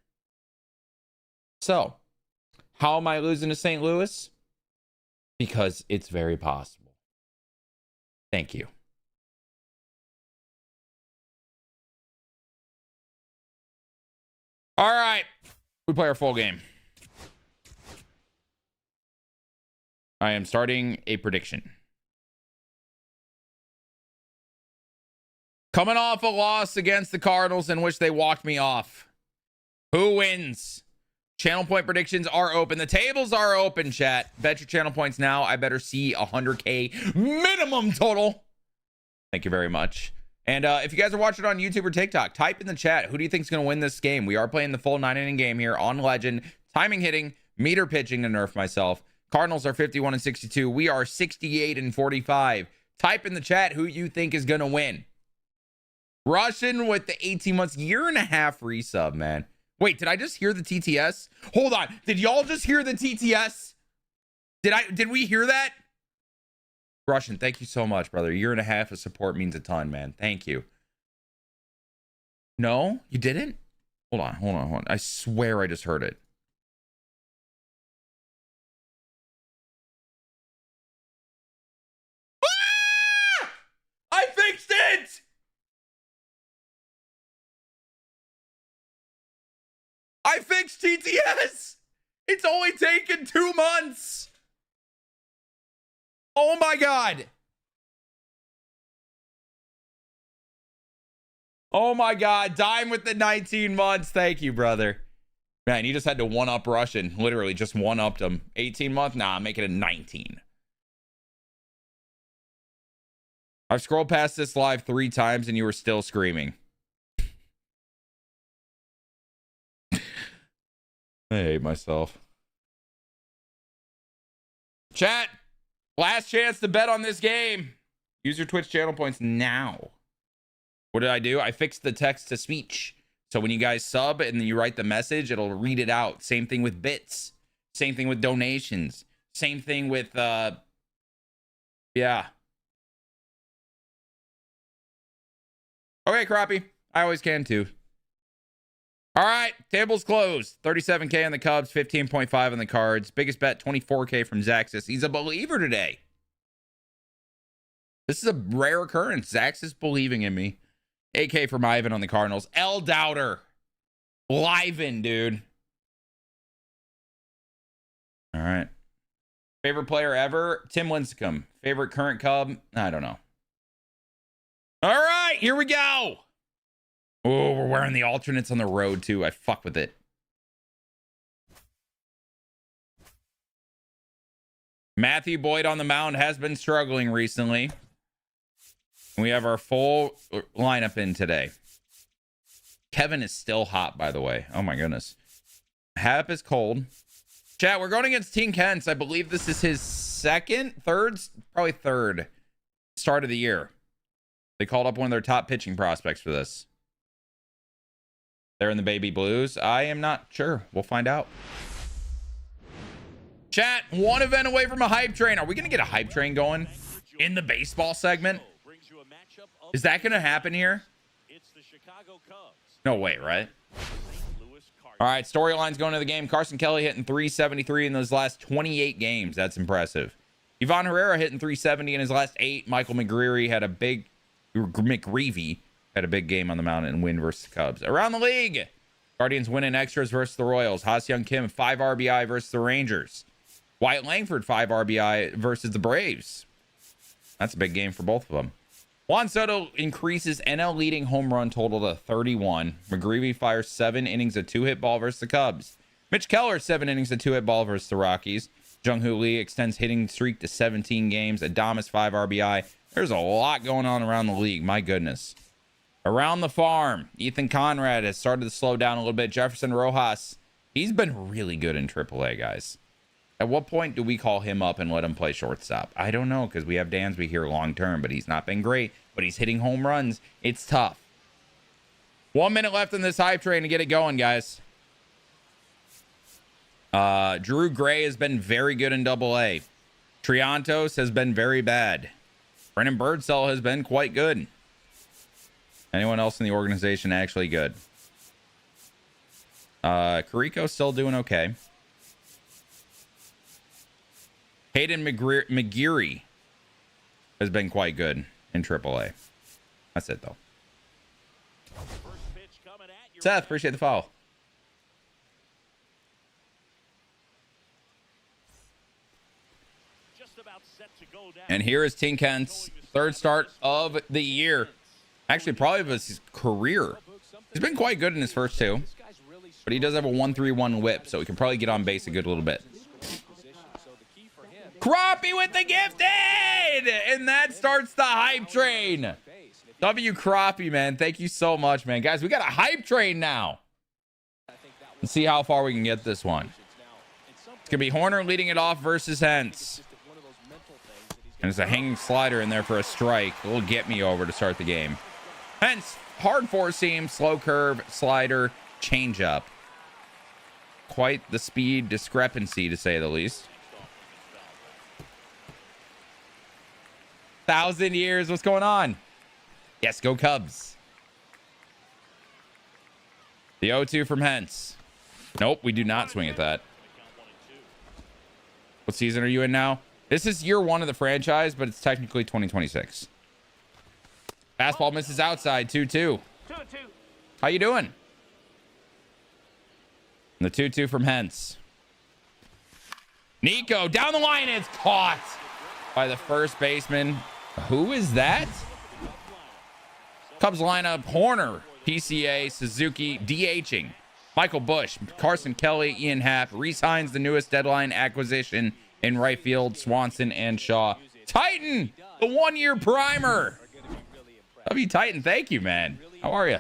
So, how am I losing to St. Louis? Because it's very possible. Thank you. All right. We play our full game. I am starting a prediction. Coming off a loss against the Cardinals in which they walked me off. Who wins? Channel point predictions are open. The tables are open, chat. Bet your channel points now. I better see 100K minimum total. Thank you very much. And if you guys are watching on YouTube or TikTok, type in the chat. Who do you think is going to win this game? We are playing the full 9-inning game here on Legend. Timing hitting, meter pitching to nerf myself. Cardinals are 51-62. We are 68-45. Type in the chat who you think is going to win. Russian with the 18 months, year and a half resub, man. Wait, did I just hear the TTS? Hold on. Did y'all just hear the TTS? Did we hear that? Russian, thank you so much, brother. A year and a half of support means a ton, man. Thank you. No, you didn't? Hold on. I swear I just heard it. Ah! I fixed it! I fixed TTS! It's only taken 2 months! Oh my God! Oh my God, Dime with the 19 months. Thank you, brother. Man, you just had to one-up Russian. Literally, just one-upped him. 18 month? Nah, make it a 19. I've scrolled past this live 3 times and you were still screaming. I hate myself. Chat, last chance to bet on this game. Use your Twitch channel points now. What did I do? I fixed the text to speech. So when you guys sub and then you write the message, it'll read it out. Same thing with bits. Same thing with donations. Same thing with, yeah. Okay, Crappie. I always can too. All right, table's closed. 37K on the Cubs, 15.5 on the Cards. Biggest bet, 24K from Zaxis. He's a believer today. This is a rare occurrence. Zaxis believing in me. 8K from Ivan on the Cardinals. L Doubter. Liven, dude. All right. Favorite player ever? Tim Lincecum. Favorite current Cub? I don't know. All right, here we go. Oh, we're wearing the alternates on the road, too. I fuck with it. Matthew Boyd on the mound has been struggling recently. We have our full lineup in today. Kevin is still hot, by the way. Oh, my goodness. Hap is cold. Chat, we're going against Team Kents. I believe this is his probably third start of the year. They called up one of their top pitching prospects for this. They're in the baby blues. I am not sure. We'll find out. Chat, one event away from a hype train. Are we going to get a hype train going in the baseball segment? Is that going to happen here? No way, right? All right, storylines going to the game. Carson Kelly hitting 373 in those last 28 games. That's impressive. Ivan Herrera hitting 370 in his last 8. Michael McGreevy had a big game on the mound and win versus the Cubs. Around the league, Guardians winning extras versus the Royals. Ha-Seong Kim 5 RBI versus the Rangers. Wyatt Langford 5 RBI versus the Braves. That's a big game for both of them. Juan Soto increases NL leading home run total to 31. McGreevy fires 7 innings of 2-hit ball versus the Cubs. Mitch Keller 7 innings of 2-hit ball versus the Rockies. Jung-Hoo Lee extends hitting streak to 17 games. Adames 5 RBI. There's a lot going on around the league. My goodness. Around the farm, Ethan Conrad has started to slow down a little bit. Jefferson Rojas, he's been really good in AAA, guys. At what point do we call him up and let him play shortstop? I don't know, because we have Dansby here long term, but he's not been great. But he's hitting home runs. It's tough. 1 minute left in this hype train to get it going, guys. Drew Gray has been very good in AA. Triantos has been very bad. Brennan Birdsell has been quite good. Anyone else in the organization actually good? Carrico's still doing okay. Hayden McGeary has been quite good in AAA. That's it, though. Seth, appreciate the follow. And here is Team Kent's third start of the year. Actually, probably of his career. He's been quite good in his first 2. But he does have a 1.31 whip, so he can probably get on base a good little bit. Crappie with the gifted! And that starts the hype train. W Crappie, man. Thank you so much, man. Guys, we got a hype train now. Let's see how far we can get this one. It's going to be Horner leading it off versus Hentz. And there's a hanging slider in there for a strike. It'll get me over to start the game. Hentz, hard four seam, slow curve, slider, changeup. Quite the speed discrepancy, to say the least. 1,000 years. What's going on? Yes, go Cubs. The 0-2 from Hentz. Nope, we do not swing at that. What season are you in now? This is year 1 of the franchise, but it's technically 2026. Fastball misses outside. 2-2. How you doing? And the 2-2 from Hentz. Nico down the line. It's caught by the first baseman. Who is that? Cubs lineup: Horner, PCA, Suzuki, DHing, Michael Bush, Carson Kelly, Ian Happ, Reese Hines, the newest deadline acquisition in right field, Swanson and Shaw. Titan, the 1-year primer. W Titan, thank you, man. How are you?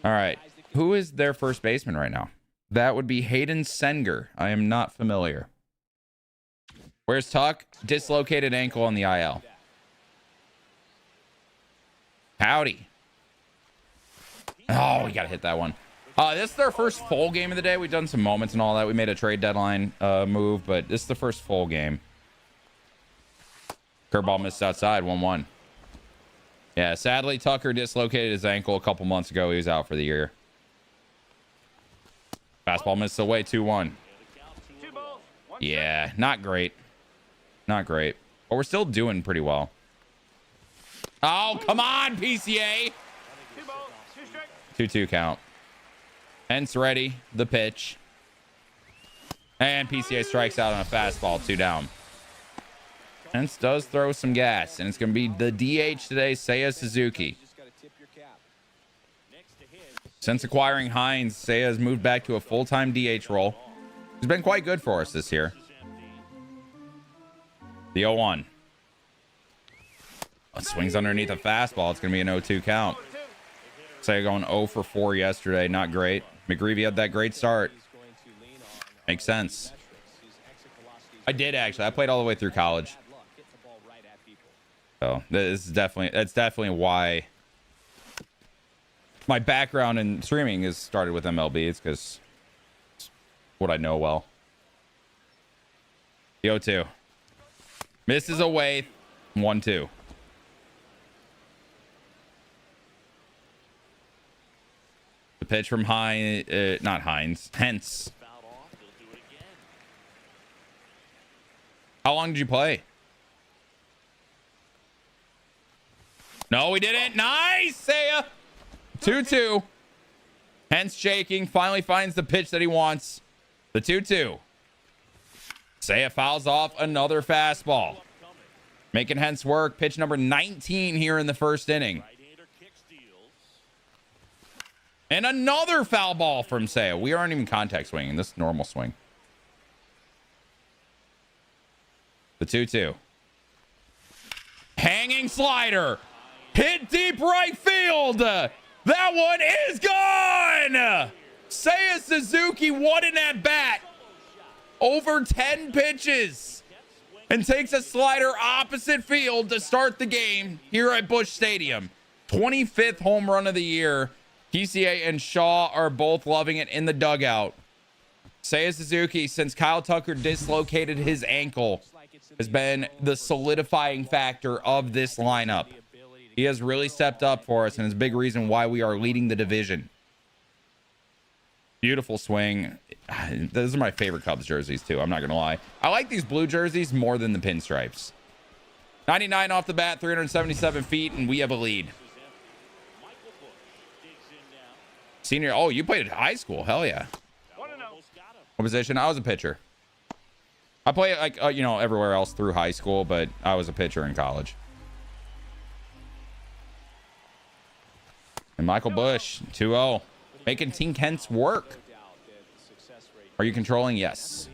All right. Who is their first baseman right now? That would be Hayden Senger. I am not familiar. Where's Tuck? Dislocated ankle on the IL. Howdy. Oh, we got to hit that one. This is their first full game of the day. We've done some moments and all that. We made a trade deadline move, but this is the first full game. Curveball missed outside, 1-1. Yeah, sadly, Tucker dislocated his ankle a couple months ago. He was out for the year. Fastball missed away, 2-1. Yeah, not great. Not great. But we're still doing pretty well. Oh, come on, PCA. 2-2 count. Hence ready, the pitch. And PCA strikes out on a fastball, 2 down. Hence does throw some gas, and it's going to be the DH today, Seiya Suzuki. Since acquiring Hines, Seiya has moved back to a full-time DH role. He's been quite good for us this year. The 0-1. Swings underneath a fastball. It's going to be an 0-2 count. Seiya going 0 for 4 yesterday. Not great. McGreevy had that great start. Makes sense. I did actually. I played all the way through college. So this is definitely why my background in streaming is started with MLB. It's because it's what I know well. The 0-2. Misses away. 1-2. The pitch from not Hines. Hence. How long did you play? No, we didn't. Nice, Seiya. 2-2. Hence shaking. Finally finds the pitch that he wants. The 2-2. Seiya fouls off another fastball. Making Hence work. Pitch number 19 here in the first inning. And another foul ball from Seiya. We aren't even contact swinging. This is normal swing. The 2-2. Hanging slider. Hit deep right field. That one is gone. Seiya Suzuki, what an at bat. Over 10 pitches. And takes a slider opposite field to start the game here at Busch Stadium. 25th home run of the year. PCA and Shaw are both loving it in the dugout. Seiya Suzuki, since Kyle Tucker dislocated his ankle, has been the solidifying factor of this lineup. He has really stepped up for us and is a big reason why we are leading the division. Beautiful swing. Those are my favorite Cubs jerseys too. I'm not going to lie. I like these blue jerseys more than the pinstripes. 99 off the bat, 377 feet, and we have a lead. Senior. Oh, you played at high school. Hell yeah. What position? I was a pitcher. I played like, everywhere else through high school, but I was a pitcher in college. And Michael Busch, 2-0. Making Team Kent's work. Are you controlling? Yes.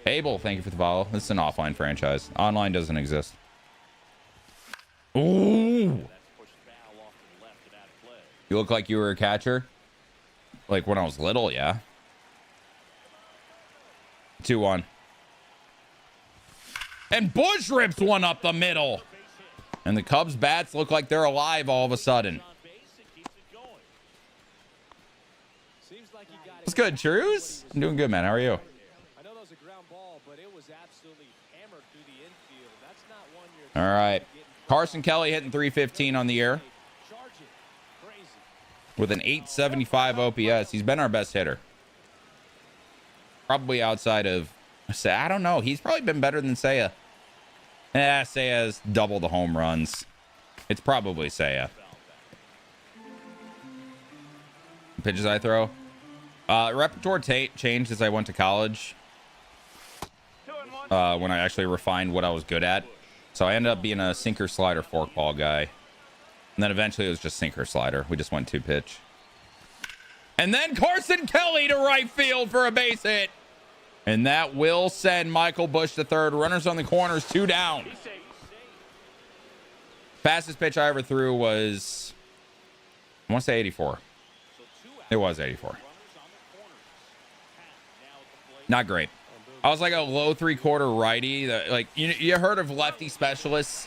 Abel, thank you for the follow. This is an offline franchise. Online doesn't exist. Ooh. You look like you were a catcher? Like when I was little, yeah. 2-1. And Busch rips one up the middle. And the Cubs bats look like they're alive all of a sudden. What's good, Trues? I'm doing good, man. How are you? I know that was a ground ball, but it was absolutely hammered through the infield. That's not one you're all right. Carson Kelly hitting 315 on the year with an 875 OPS. He's been our best hitter. Probably outside of, I don't know. He's probably been better than Seiya. Seiya's double the home runs. It's probably Seiya. Pitches I throw. Repertoire changed as I went to college. When I actually refined what I was good at. So I ended up being a sinker slider forkball guy. And then eventually it was just sinker slider. We just went 2-pitch. And then Carson Kelly to right field for a base hit. And that will send Michael Busch to third. Runners on the corners, 2 down. Fastest pitch I ever threw was, I want to say 84. It was 84. Not great. I was like a low 3/4 righty. Like you heard of lefty specialists?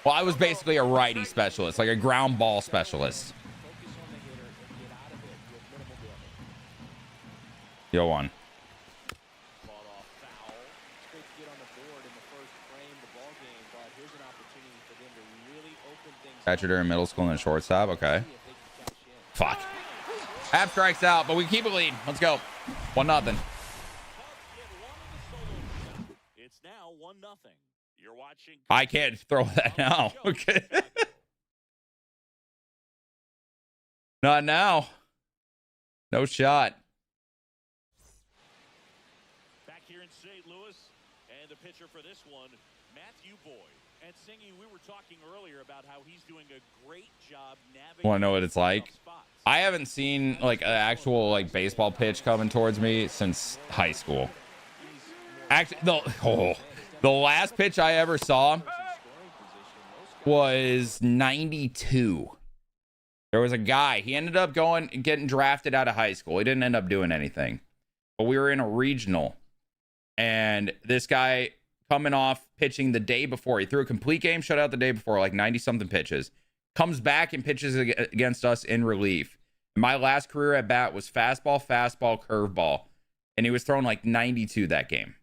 Well, I was basically a righty specialist, like a ground ball specialist. Yo, one. Fought off foul. It's great to get on the board in the first frame of the ball game, but here's an opportunity for them to really open things Catcher during middle school and a shortstop. Okay. see if they can cash in. Fuck. Ab strikes out, but we keep a lead. Let's go. 1-0. It's now 1-0. You're watching. I can't throw that now. Okay. Not now. No shot. Back here in St. Louis, and the pitcher for this one, Matthew Boyd. And Singy, we were talking earlier about how he's doing a great job navigating. Want to know what it's like? tough spots. I haven't seen like an actual like baseball pitch coming towards me since high school. Actually, the last pitch I ever saw was 92. There was a guy. He ended up getting drafted out of high school. He didn't end up doing anything. But we were in a regional, and this guy coming off pitching the day before. He threw a complete game shutout the day before, like 90-something pitches. Comes back and pitches against us in relief. My last career at bat was fastball, curveball. And he was throwing like 92 that game.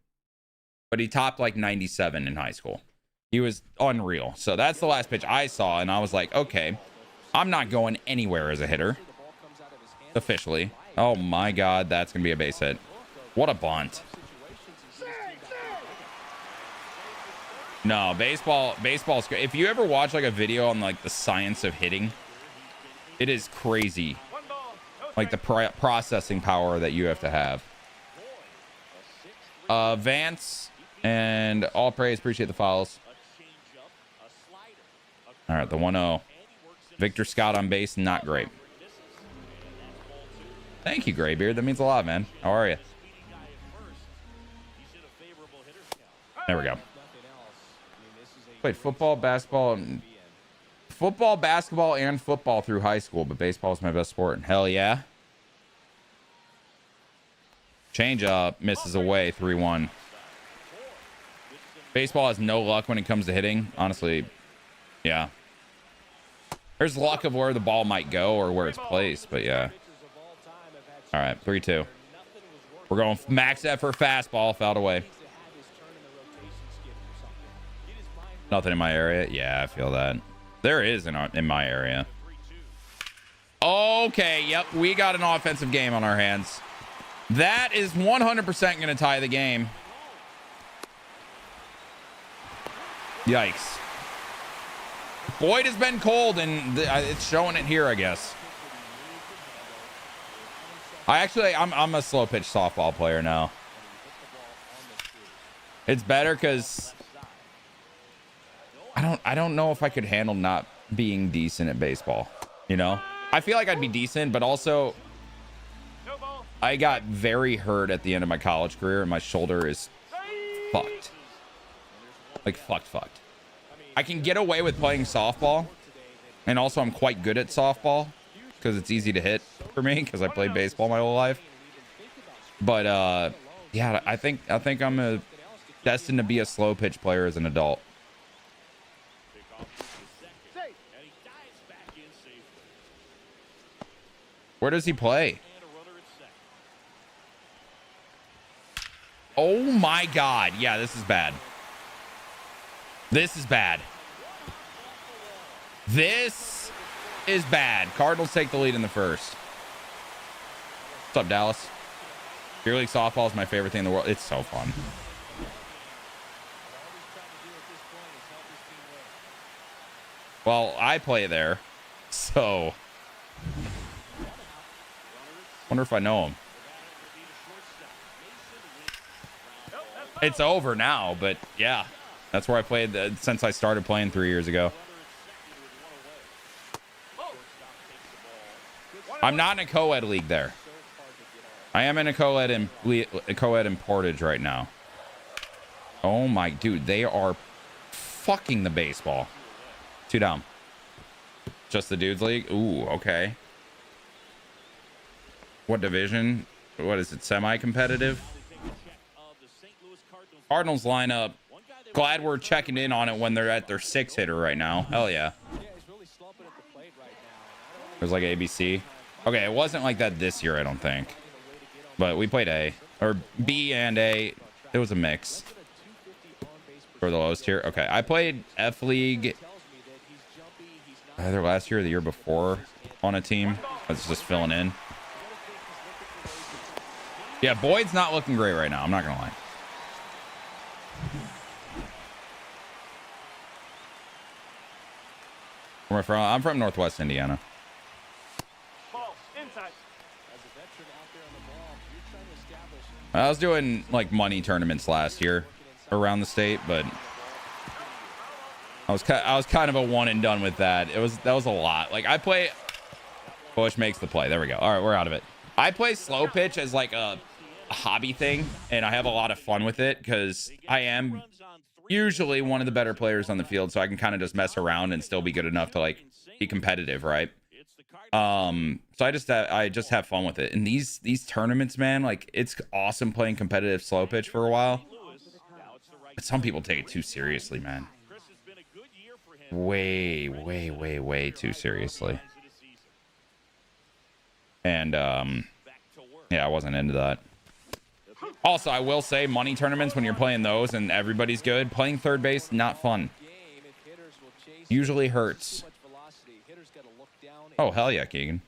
But he topped like 97 in high school. He was unreal. So that's the last pitch I saw. And I was like, okay, I'm not going anywhere as a hitter. Officially. Oh my God, that's going to be a base hit. What a bunt. No, baseball's great. If you ever watch like a video on like the science of hitting, it is crazy. Like the processing power that you have to have. Vance and all praise, appreciate the follows. All right, the 1-0. Victor Scott on base, not great. Thank you, Graybeard. That means a lot, man. How are you? There we go. Played football, basketball, and football through high school, but baseball is my best sport. And hell yeah. Change up, misses away, 3-1. Baseball has no luck when it comes to hitting. Honestly, yeah. There's luck of where the ball might go or where it's placed, but yeah. All right, 3-2. We're going max effort fastball, fouled away. Nothing in my area. Yeah, I feel that. There is in my area. Okay, yep, we got an offensive game on our hands. That is 100% going to tie the game. Yikes. Boyd has been cold, and it's showing it here, I guess. I'm a slow pitch softball player now. It's better because I don't know if I could handle not being decent at baseball. You know, I feel like I'd be decent, but also I got very hurt at the end of my college career, and my shoulder is fucked. Like fucked. I can get away with playing softball, and also I'm quite good at softball because it's easy to hit for me because I played baseball my whole life. But yeah, I think I'm destined to be a slow pitch player as an adult. Where does he play? Oh my God. Yeah, this is bad. This is bad. This is bad. Cardinals take the lead in the first. What's up, Dallas? Beer league softball is my favorite thing in the world. It's so fun. Well, I play there, so wonder if I know him. It's over now, but yeah, that's where I played since I started playing 3 years ago. I'm not in a co-ed league there. I am in a co-ed in Portage right now. Oh my dude, they are fucking the baseball. 2 down. Just the dudes league? Ooh, okay. What division? What is it? Semi-competitive? Cardinals lineup. Glad we're checking in on it when they're at their 6 hitter right now. Hell yeah. There's like ABC. Okay, it wasn't like that this year, I don't think. But we played A, or B and A. It was a mix for the lowest tier. Okay, I played F League either last year or the year before on a team. I was just filling in. Yeah, Boyd's not looking great right now. I'm not gonna lie. Where am I from? I'm from Northwest Indiana. Ball, inside. I was doing like money tournaments last year around the state, but I was kind of a one and done with that. That was a lot. Like I play. Bush makes the play. There we go. All right, we're out of it. I play slow pitch as like a hobby thing, and I have a lot of fun with it because I am usually one of the better players on the field, so I can kind of just mess around and still be good enough to like be competitive, right? So I just have fun with it. And these tournaments, man, like it's awesome playing competitive slow pitch for a while. But some people take it too seriously, man. Way too seriously. And yeah, I wasn't into that. Also, I will say money tournaments, when you're playing those and everybody's good, playing third base, not fun. Usually hurts. Oh, hell yeah, Keegan.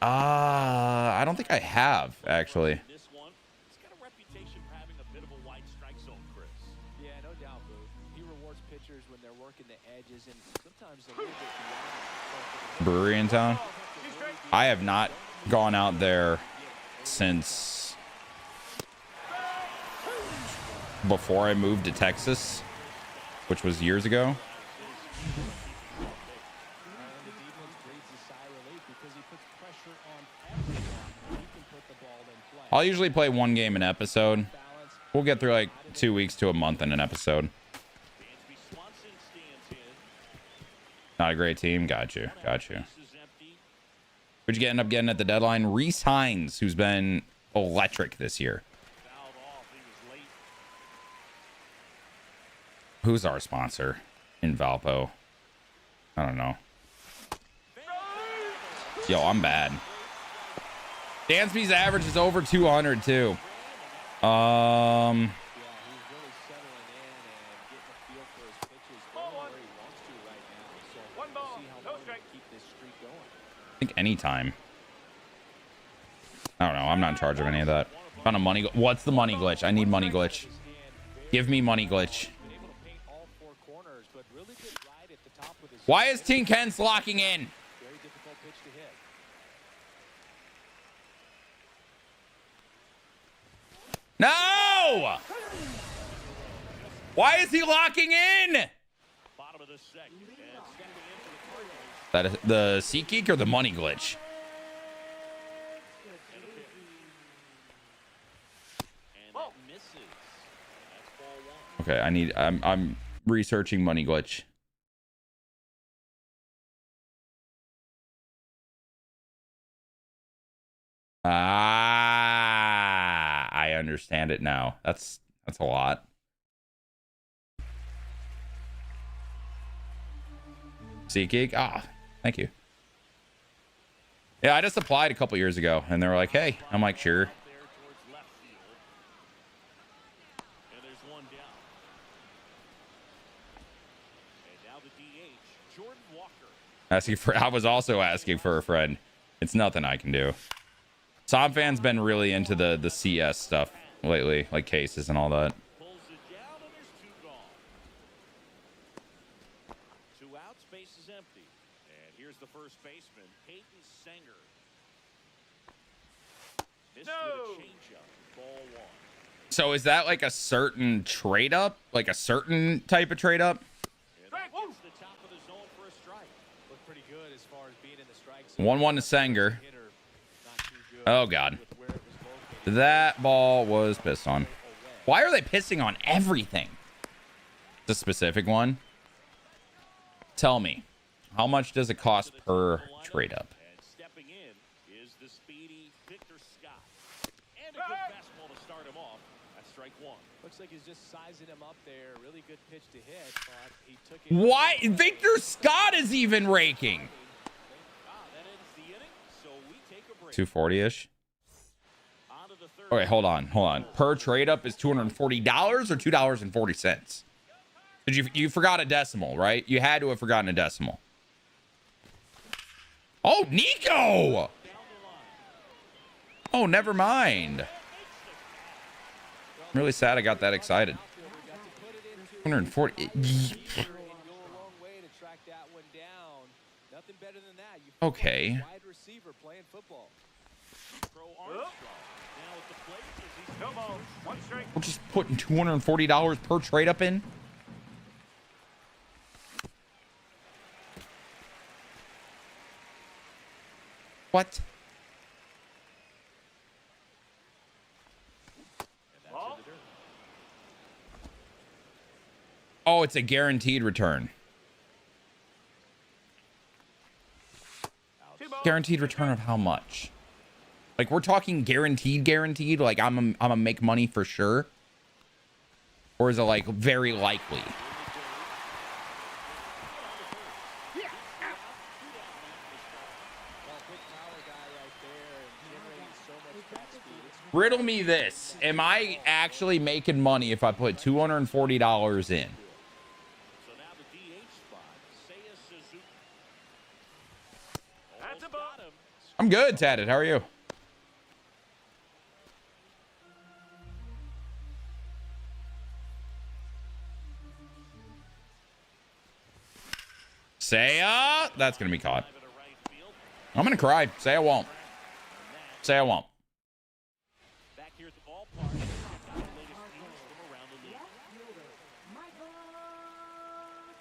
I don't think I have, actually. Brewery in town. I have not gone out there since before I moved to Texas, which was years ago. I'll usually play one game an episode. We'll get through like 2 weeks to a month in an episode. Not a great team. Got you. Who'd you end up getting at the deadline? Reese Hines, who's been electric this year. Who's our sponsor in Valpo? I don't know. Yo, I'm bad. Dansby's average is over 200 too. I think anytime. I don't know. I'm not in charge of any of that. Found a money. What's the money glitch? I need money glitch. Give me money glitch. Why is Team Kent's locking in? No! Why is he locking in? That is the SeatGeek or the money glitch? Okay, I'm researching money glitch. I understand it now. That's a lot. SeatGeek? Ah, thank you. Yeah, I just applied a couple years ago, and they were like, "Hey," I'm like, "Sure." Asking for. I was also asking for a friend. It's nothing I can do. Som fan's been really into the CS stuff lately, like cases and all that. First baseman Peyton Sanger. No. So is that like a certain trade up, like a certain type of trade up? The top of the zone for a strike. Looked pretty good as far as being in the strike zone. 1-1 to Sanger. Oh god, that ball was pissed on. Why are they pissing on everything? The specific one. Tell me. How much does it cost per trade up? And stepping in is the speedy Victor Scott. And a good fastball to start him off. That's strike one. Looks like he's just sizing him up there. Really good pitch to hit, but he took it. Why? Victor Scott is even raking. That ends the inning. we take a break. 240-ish. On to the third. Okay, hold on. Per trade up is $240 or $2.40. Did you forgot a decimal, right? You had to have forgotten a decimal. Oh, Nico! Oh, never mind. I'm really sad I got that excited. 240. Okay. No ball. One strike. We're just putting $240 per trade up in. What? Ball. Oh, it's a guaranteed return. Two balls. Guaranteed return of how much? Like, we're talking guaranteed, like I'm gonna make money for sure? Or is it like very likely? Riddle me this. Am I actually making money if I put $240 in? So now the DH spot, Seiya Suzuki. That's a Almost ball. got him. I'm good, Tatted. How are you? Seiya. That's going to be caught. Drive it to right field. I'm going to cry. Say I won't. Say I won't. Back here at the ballpark, got the latest news from around the league.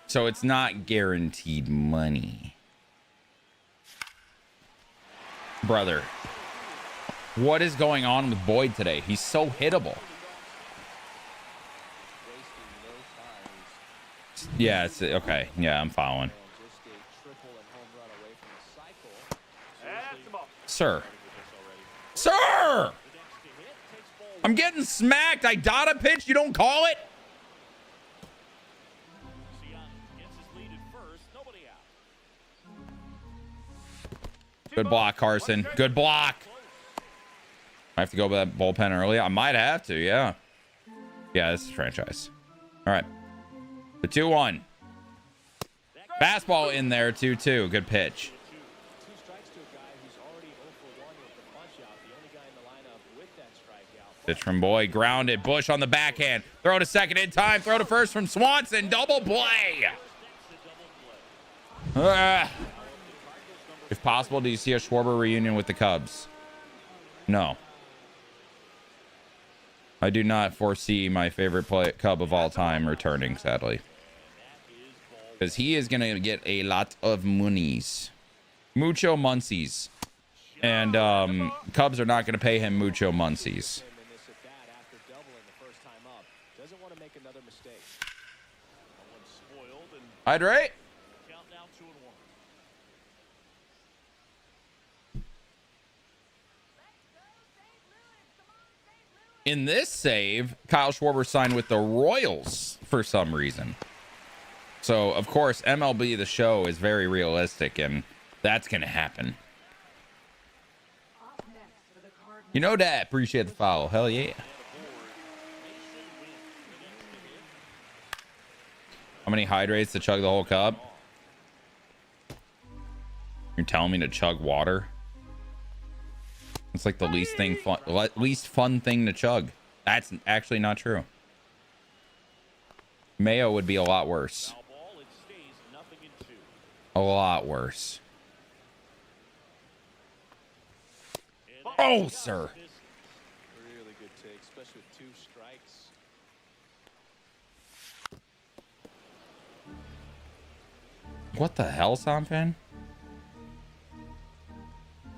So it's not guaranteed money. Brother, what is going on with Boyd today? He's so hittable. Yeah, it's okay. Yeah, I'm following. That's the ball. Sir. Sir! I'm getting smacked. I dot a pitch. You don't call it? Gets his lead at first, nobody out. Good block, Carson. Good block. I have to go with that bullpen early. I might have to, yeah. Yeah, this is franchise. All right. The 2-1. Fastball in there, 2-2. Good pitch. Two strikes to a guy who's already 0 for 1 with the punch out. The only guy in the lineup with that strikeout. Pitch from Boyd. Grounded. Bush on the backhand. Throw to second in time. Throw to first from Swanson. Double play. If possible, do you see a Schwarber reunion with the Cubs? No. I do not foresee my favorite Cub of all time returning, sadly. Because he is going to get a lot of monies. Mucho Muncies. And Cubs are not going to pay him mucho Muncies. In this at bat after doubling the first time up. Doesn't want to make another mistake. One spoiled and Hydrate. count now 2-1. In this save, Kyle Schwarber signed with the Royals for some reason. So, of course, MLB The Show is very realistic, and that's going to happen. You know that. Appreciate the follow. Hell yeah. How many hydrates to chug the whole cup? You're telling me to chug water? It's like the least fun thing to chug. That's actually not true. Mayo would be a lot worse. Foul ball, it stays 0-2. A lot worse. And Oh, sir. Really good take, especially with 2 strikes. What the hell, Somfan?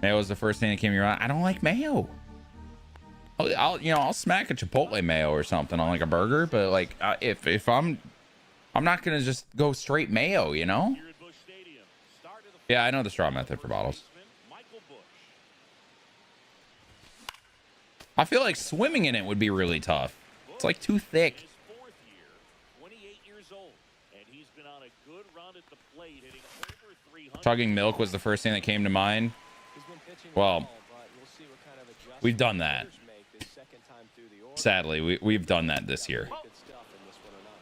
Mayo was the first thing that came to your mind. I don't like mayo. I'll smack a Chipotle mayo or something on like a burger, but like if I'm not gonna just go straight mayo, you know? here at Busch Stadium, start of the Yeah, I know the straw method for bottles. Michael Busch. I feel like swimming in it would be really tough. It's like too thick. His 4th year, 28 years old, and he's been on a good run at the plate, hitting over 300. Chugging milk was the first thing that came to mind. He's been pitching pitching Well, but we'll see what kind of adjustments we've done that. hitters make this second time through the order. Sadly, we've done that this year. Good stuff in this one or not.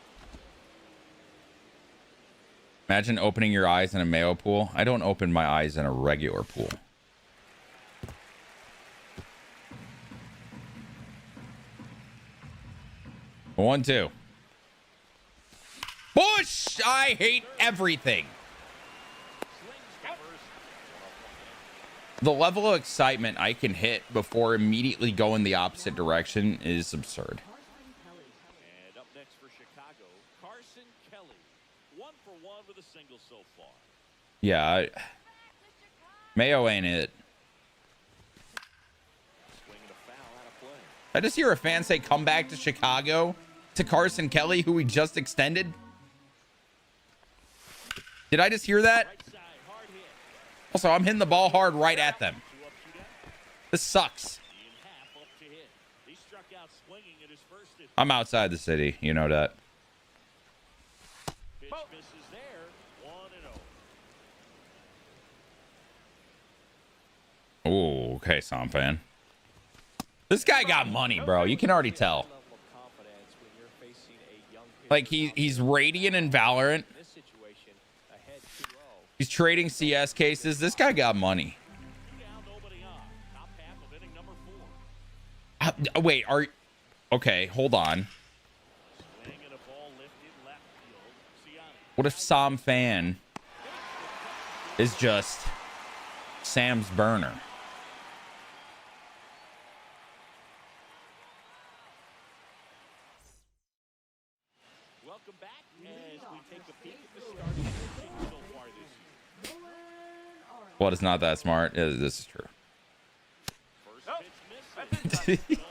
Imagine opening your eyes in a Mayo pool. I don't open my eyes in a regular pool. 1-2. Bush! I hate everything. The level of excitement I can hit before immediately going the opposite direction is absurd. And up next for Chicago, Carson Kelly. 1 for 1 with a single so far. Yeah, Mayo ain't it. Swinging a foul out of play. I just hear a fan say come back to Chicago to Carson Kelly, who we just extended. Did I just hear that? Right side, hard hit. Also, I'm hitting the ball hard right at them. 2 up, 2 down. This sucks. In half up to hit. He struck out swinging at his first at I'm outside the city. You know that. pitch misses there. 1-0. Oh, okay, Sam fan. This guy got money, bro. You can already tell. Level of confidence when you're facing a young pitcher. Like he's radiant in Valorant. In this situation, ahead 2-0. He's trading CS cases. This guy got money. 2 down, nobody on. Top half of inning number 4. Wait, okay, hold on. Swing and a ball lifted left field. Ciani. What if Sam fan is just Sam's burner? Welcome back as we take a peek at the starting pitching so far this year. Well, it's not that smart. This is true. First Nope. pitch That's misses. it. Arenado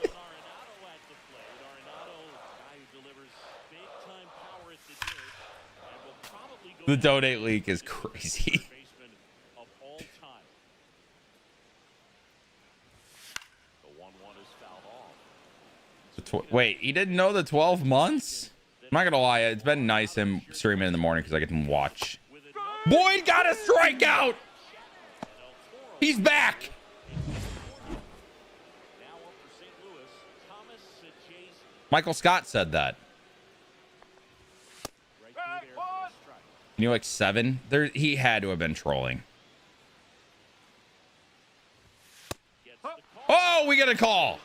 at the plate. Arenado, guy who delivers big time power at the dish, and will probably go The down donate as leak is the crazy. third baseman of all time. The 1-1 is fouled off. Wait, he didn't know the 12 months? I'm not gonna lie, it's been nice him streaming in the morning because I get to watch. With another Boyd got a strikeout. He's back. now up for St. Louis, Thomas Sajazi. Michael Scott said that. Right through there for a strike. You know, like 7. He had to have been trolling. Gets the call. Oh, we got a call.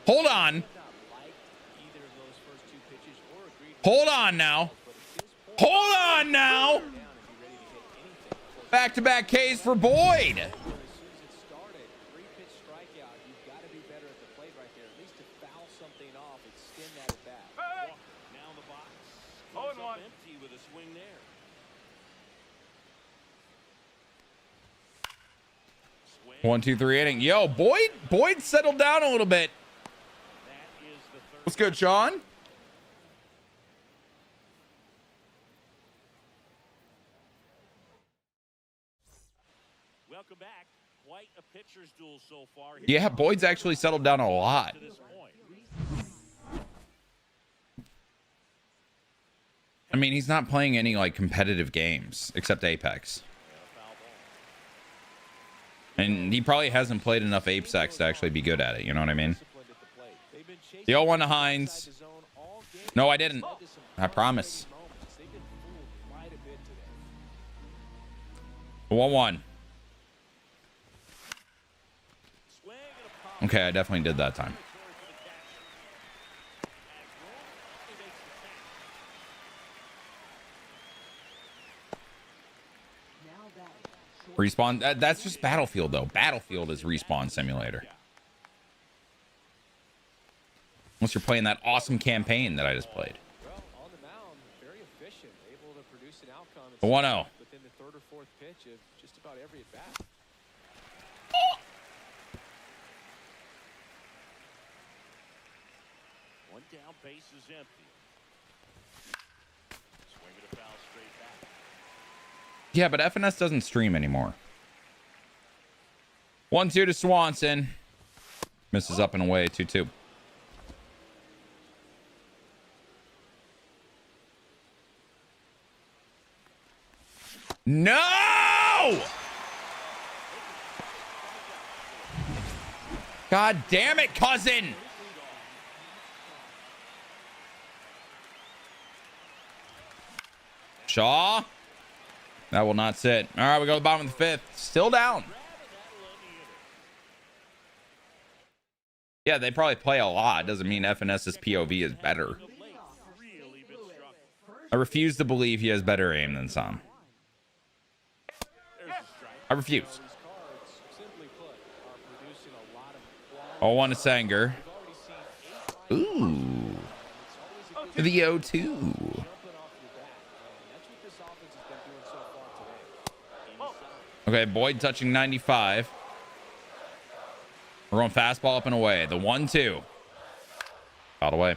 Hold on. Hold on now. Hold on now. Back-to-back Ks for Boyd. As soon as it started, 3-pitch strikeout. You've got to be better at the plate right there. At least to foul something off, extend that at bat. Hey! Now in the box. Oh, Comes and up one. empty with a swing there. Swing. 1, 2, 3 inning. Yo, Boyd settled down a little bit. That is the third. What's good, Sean? Welcome back. Quite a pitcher's duel so far. Yeah, Boyd's actually settled down a lot. To this point. I mean, he's not playing any like competitive games except Apex. And he probably hasn't played enough Apex to actually be good at it. You know what I mean? The 0-1 to Hines. No, I didn't. I promise. 1-1. Okay, I definitely did that time. Respawn. That's just Battlefield, though. Battlefield is Respawn Simulator. Unless you're playing that awesome campaign that I just played. Well, on the mound, very efficient, able to produce an outcome. 1-0. Within the 3rd or 4th pitch of just about every at bat. One down, base is empty. Swing and a foul straight back. Yeah, but FNS doesn't stream anymore. 1-2 to Swanson. Misses up and away. 2-2. No! God damn it, cousin. Shaw. That will not sit. All right, we go to the bottom of the fifth. Still down. Yeah, they probably play a lot. Doesn't mean FNS's POV is better. I refuse to believe he has better aim than Sam. I refuse. 0-1 to Sanger. Ooh. The 0-2. Okay, Boyd touching 95. We're going fastball up and away. The 1-2. Out away.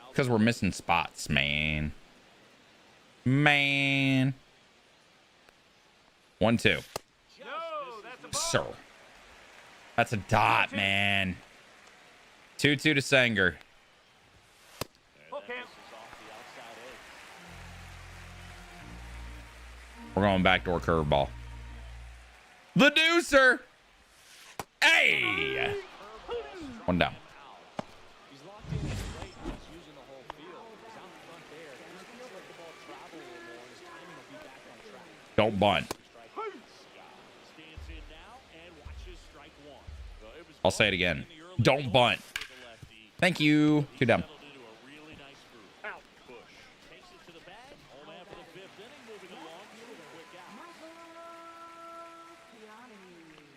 Because we're missing spots, man. 1-2. Sir. That's a dot, man. 2-2 to Sanger. We're going backdoor curveball. The deucer. Hey. One down. Don't bunt. I'll say it again. Don't bunt. Thank you. 2 down.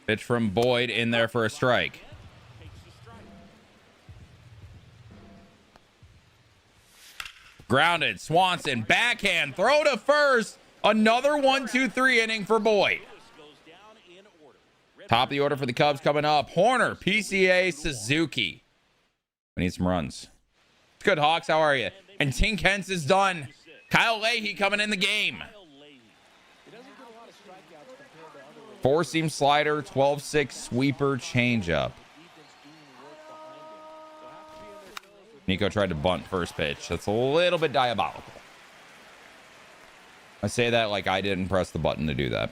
Pitch from Boyd in there for a strike. Grounded. Swanson backhand throw to first. Another 1-2-3 inning for Boyd. Top of the order for the Cubs coming up. Horner, PCA, Suzuki. We need some runs. It's good, Hawks. How are you? And Tink Hence is done. Kyle Leahy coming in the game. 4-seam slider, 12-6 sweeper, changeup. Nico tried to bunt first pitch. That's a little bit diabolical. I say that like I didn't press the button to do that.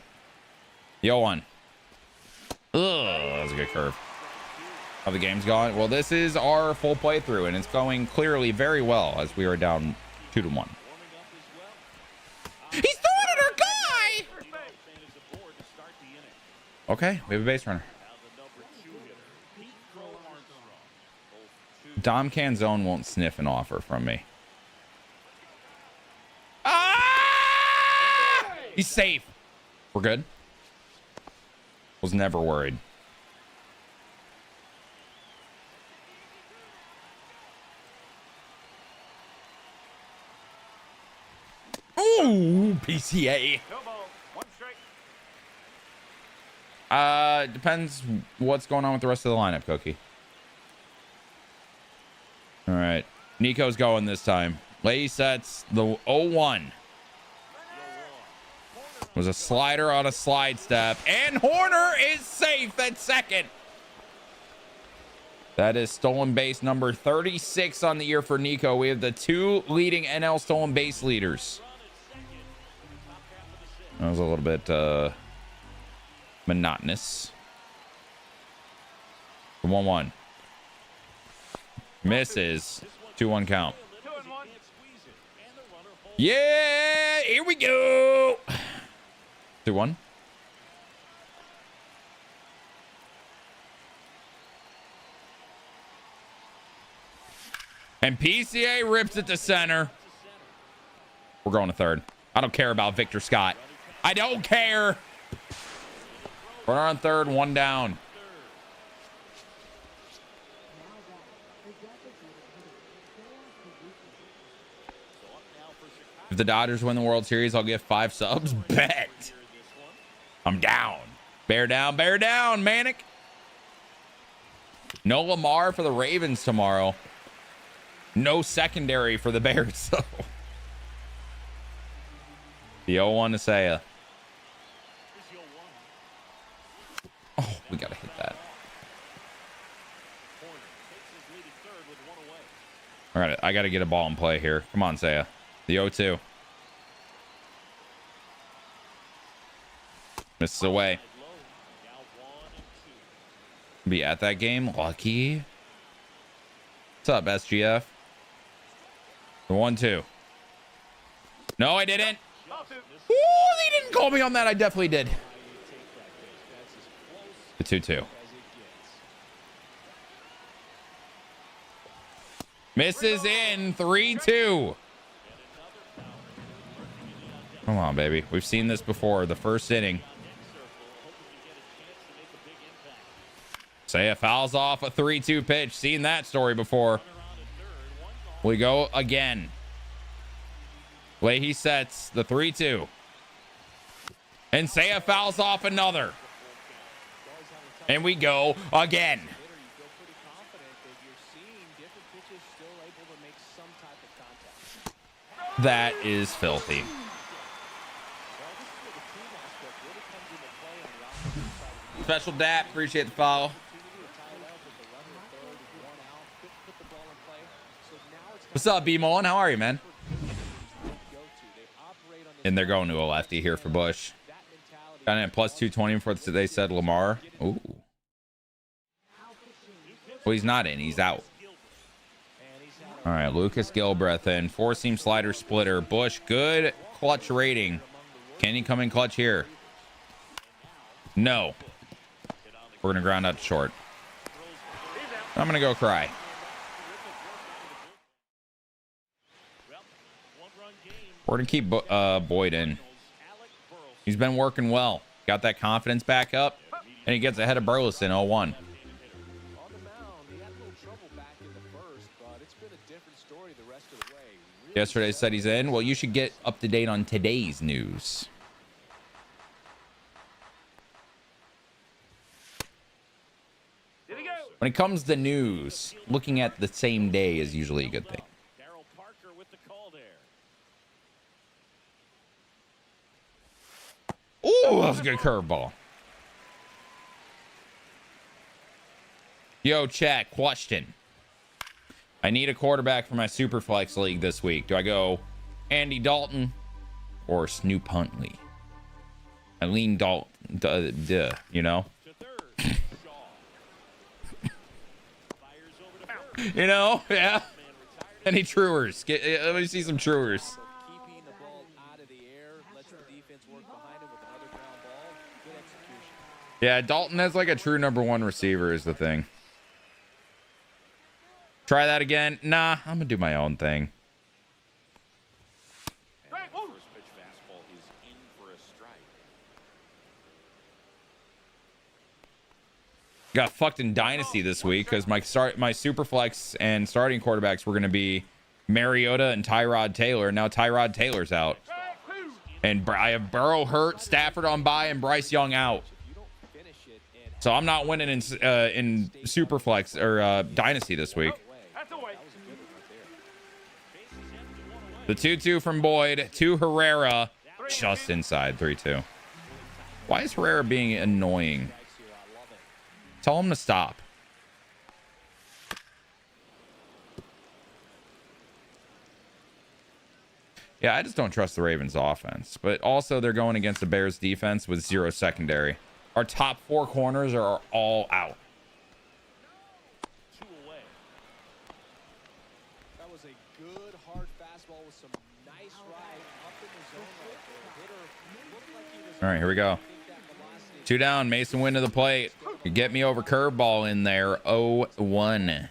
Yo, one. Ugh, that was a good curve. How the game's going? Well, this is our full playthrough, and it's going clearly very well as we are down 2-1. He's throwing at our guy! Okay, we have a base runner. Dom Canzone won't sniff an offer from me. Ah! He's safe. We're good. Was never worried. Ooh, PCA. Depends what's going on with the rest of the lineup, Cookie. All right. Nico's going this time. Leahy sets the 0-1. Was a slider on a slide step. And Horner is safe at second. That is stolen base number 36 on the year for Nico. We have the 2 leading NL stolen base leaders. That was a little bit monotonous. 1-1. Misses. 2-1 count. Yeah, here we go. 2-1. And PCA rips it to center. We're going to third. I don't care about Victor Scott. I don't care. We're on third, 1 down. If the Dodgers win the World Series, I'll get 5 subs. Bet. I'm down. Bear down, Manic. No Lamar for the Ravens tomorrow. No secondary for the Bears, so. The 0-1 to Saya. Oh, we gotta hit that. All right, I gotta get a ball in play here. Come on, Saya. The 0-2. Misses away. Be at that game. Lucky. What's up, SGF? The 1-2. No, I didn't. Ooh, they didn't call me on that. I definitely did. The 2-2. Misses in 3-2. Come on, baby. We've seen this before. The first inning. Say a fouls off a 3-2 pitch. Seen that story before. We go again. Way he sets the 3-2. And Saya fouls off another. And we go again. That is filthy. Special DAP. Appreciate the follow. What's up, B-Mullen? How are you, man? And they're going to a lefty here for Bush. Got in at plus 220 before they said Lamar. Ooh. Well, he's not in. He's out. All right, Lucas Gilbreth in. Four-seam slider splitter. Bush, good clutch rating. Can he come in clutch here? No. We're going to ground out short. I'm going to go cry. We're going to keep Boyd in. He's been working well. Got that confidence back up. And he gets ahead of Burleson 0-1. Yesterday said he's in. Well, you should get up to date on today's news. When it comes to news, looking at the same day is usually a good thing. Ooh, that was a good curveball. Yo, chat, question. I need a quarterback for my Superflex league this week. Do I go Andy Dalton or Snoop Huntley? I lean Dalton, you know? You know? Yeah. Any truers? Let me see some truers. Yeah, Dalton has like a true number one receiver is the thing. Try that again. Nah, I'm gonna do my own thing. Got fucked in Dynasty this week because my Superflex and starting quarterbacks were gonna be Mariota and Tyrod Taylor. Now Tyrod Taylor's out, and I have Burrow hurt, Stafford on bye, and Bryce Young out. So I'm not winning in Superflex or Dynasty this week. The 2-2 from Boyd to Herrera, just inside 3-2. Why is Herrera being annoying? Tell him to stop. Yeah, I just don't trust the Ravens offense. But also they're going against the Bears defense with zero secondary. Our top four corners are all out. That was a good hard fastball with some nice ride up in the zone right there. Hitter looked like he was. All right, here we go. 2 down. Mason Wynn to the plate. You get me over curveball in there. 0-1. And an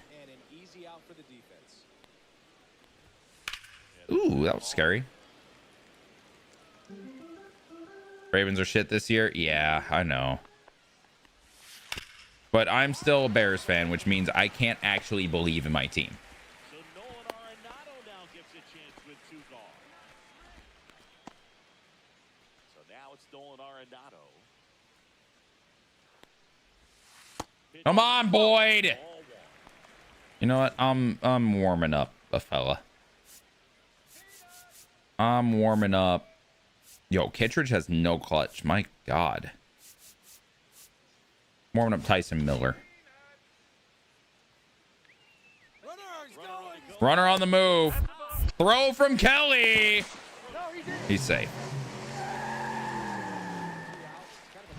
easy out for the defense. Ooh, that was scary. Ravens are shit this year. Yeah, I know. But I'm still a Bears fan, which means I can't actually believe in my team. So Nolan Arenado now gets a chance with 2 gone. So now it's Nolan Arenado. Come on, Boyd. You know what? I'm warming up a fella. I'm warming up. Yo, Kittredge has no clutch. My God. Warming up Tyson Miller. Runner on the move. Throw from Kelly. He's safe.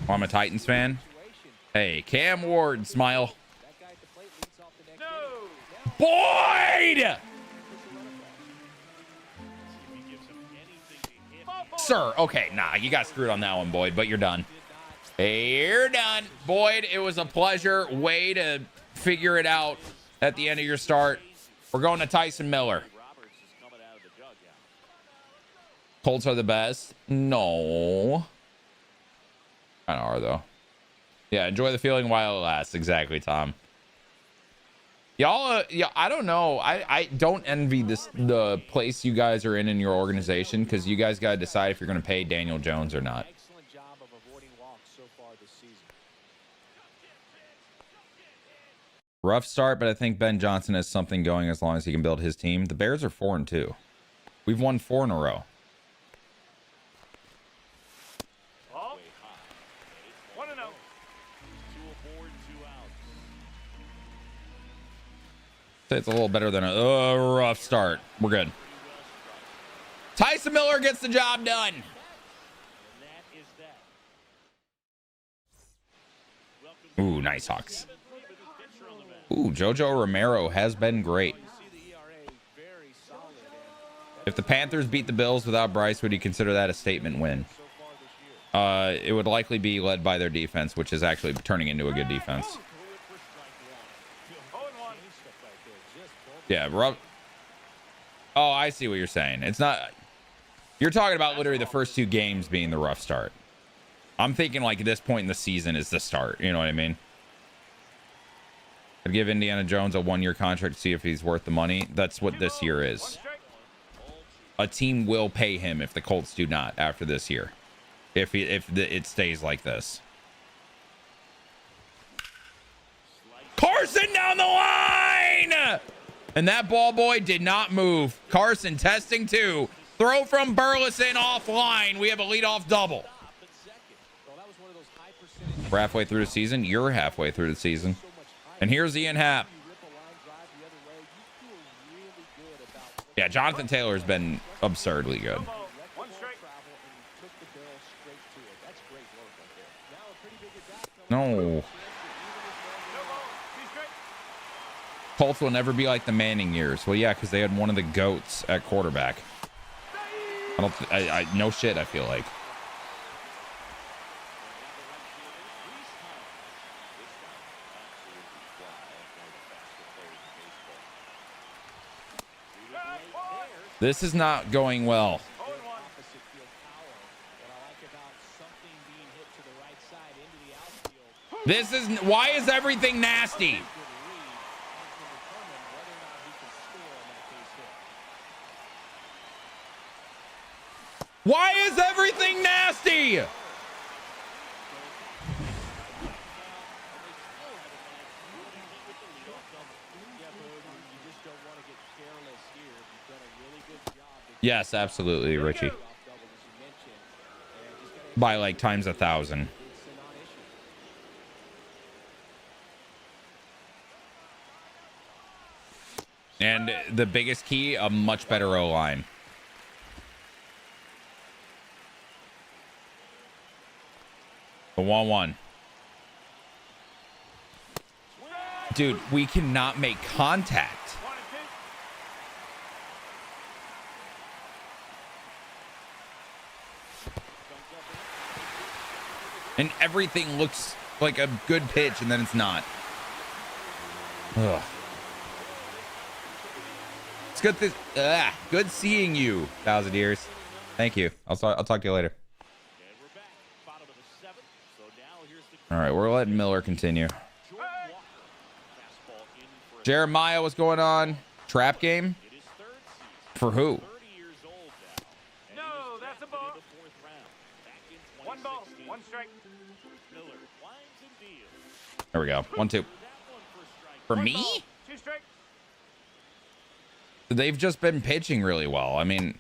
I'm a Titans fan. Hey, Cam Ward, smile. That guy at the plate leads off the next No. Boyd! Sir, okay, nah, you got screwed on that one, Boyd, but you're done. Hey, you're done. Boyd, it was a pleasure. Way to figure it out at the end of your start. We're going to Tyson Miller. Colts are the best. No. Kind of are, though. Yeah, enjoy the feeling while it lasts. Exactly, Tom. Y'all, yeah, I don't know. I don't envy the place you guys are in your organization, because you guys got to decide if you're going to pay Daniel Jones or not. Excellent job of avoiding walks so far this season. Rough start, but I think Ben Johnson has something going as long as he can build his team. The Bears are 4-2. We've won 4 in a row. Ball. 1-0. 2 aboard, 2 out. It's a little better than a rough start. We're good. Tyson Miller gets the job done. And that is that. Ooh, nice Hawks. Ooh, JoJo Romero has been great. If the Panthers beat the Bills without Bryce, would you consider that a statement win? It would likely be led by their defense, which is actually turning into a good defense. Yeah, rough. Oh, I see what you're saying. It's not. You're talking about literally the first 2 games being the rough start. I'm thinking like this point in the season is the start. You know what I mean? I'd give Indiana Jones a 1-year contract to see if he's worth the money. That's what this year is. A team will pay him if the Colts do not after this year. If it stays like this. Carson down the line! And that ball boy did not move. Carson testing 2. Throw from Burleson offline. We have a leadoff double. We're halfway through the season. You're halfway through the season. And here's Ian Happ. Yeah, Jonathan Taylor's been absurdly good. No. Colts will never be like the Manning years. Well, yeah, because they had one of the GOATs at quarterback. I no shit, I feel like. This is not going well. This is why is everything nasty? Why is everything nasty? Yes, absolutely, Richie. By like times 1,000. And the biggest key, a much better O-line. The 1-1. Dude, we cannot make contact. And everything looks like a good pitch, and then it's not. Ugh. It's good. Good seeing you, 1,000 years. Thank you. I'll talk to you later. All right, we're letting Miller continue. Jeremiah, what's going on? Trap game? For who? No, that's a ball. 1 ball, 1 strike. There we go. 1-2. For me? 2 strikes. They've just been pitching really well. I mean,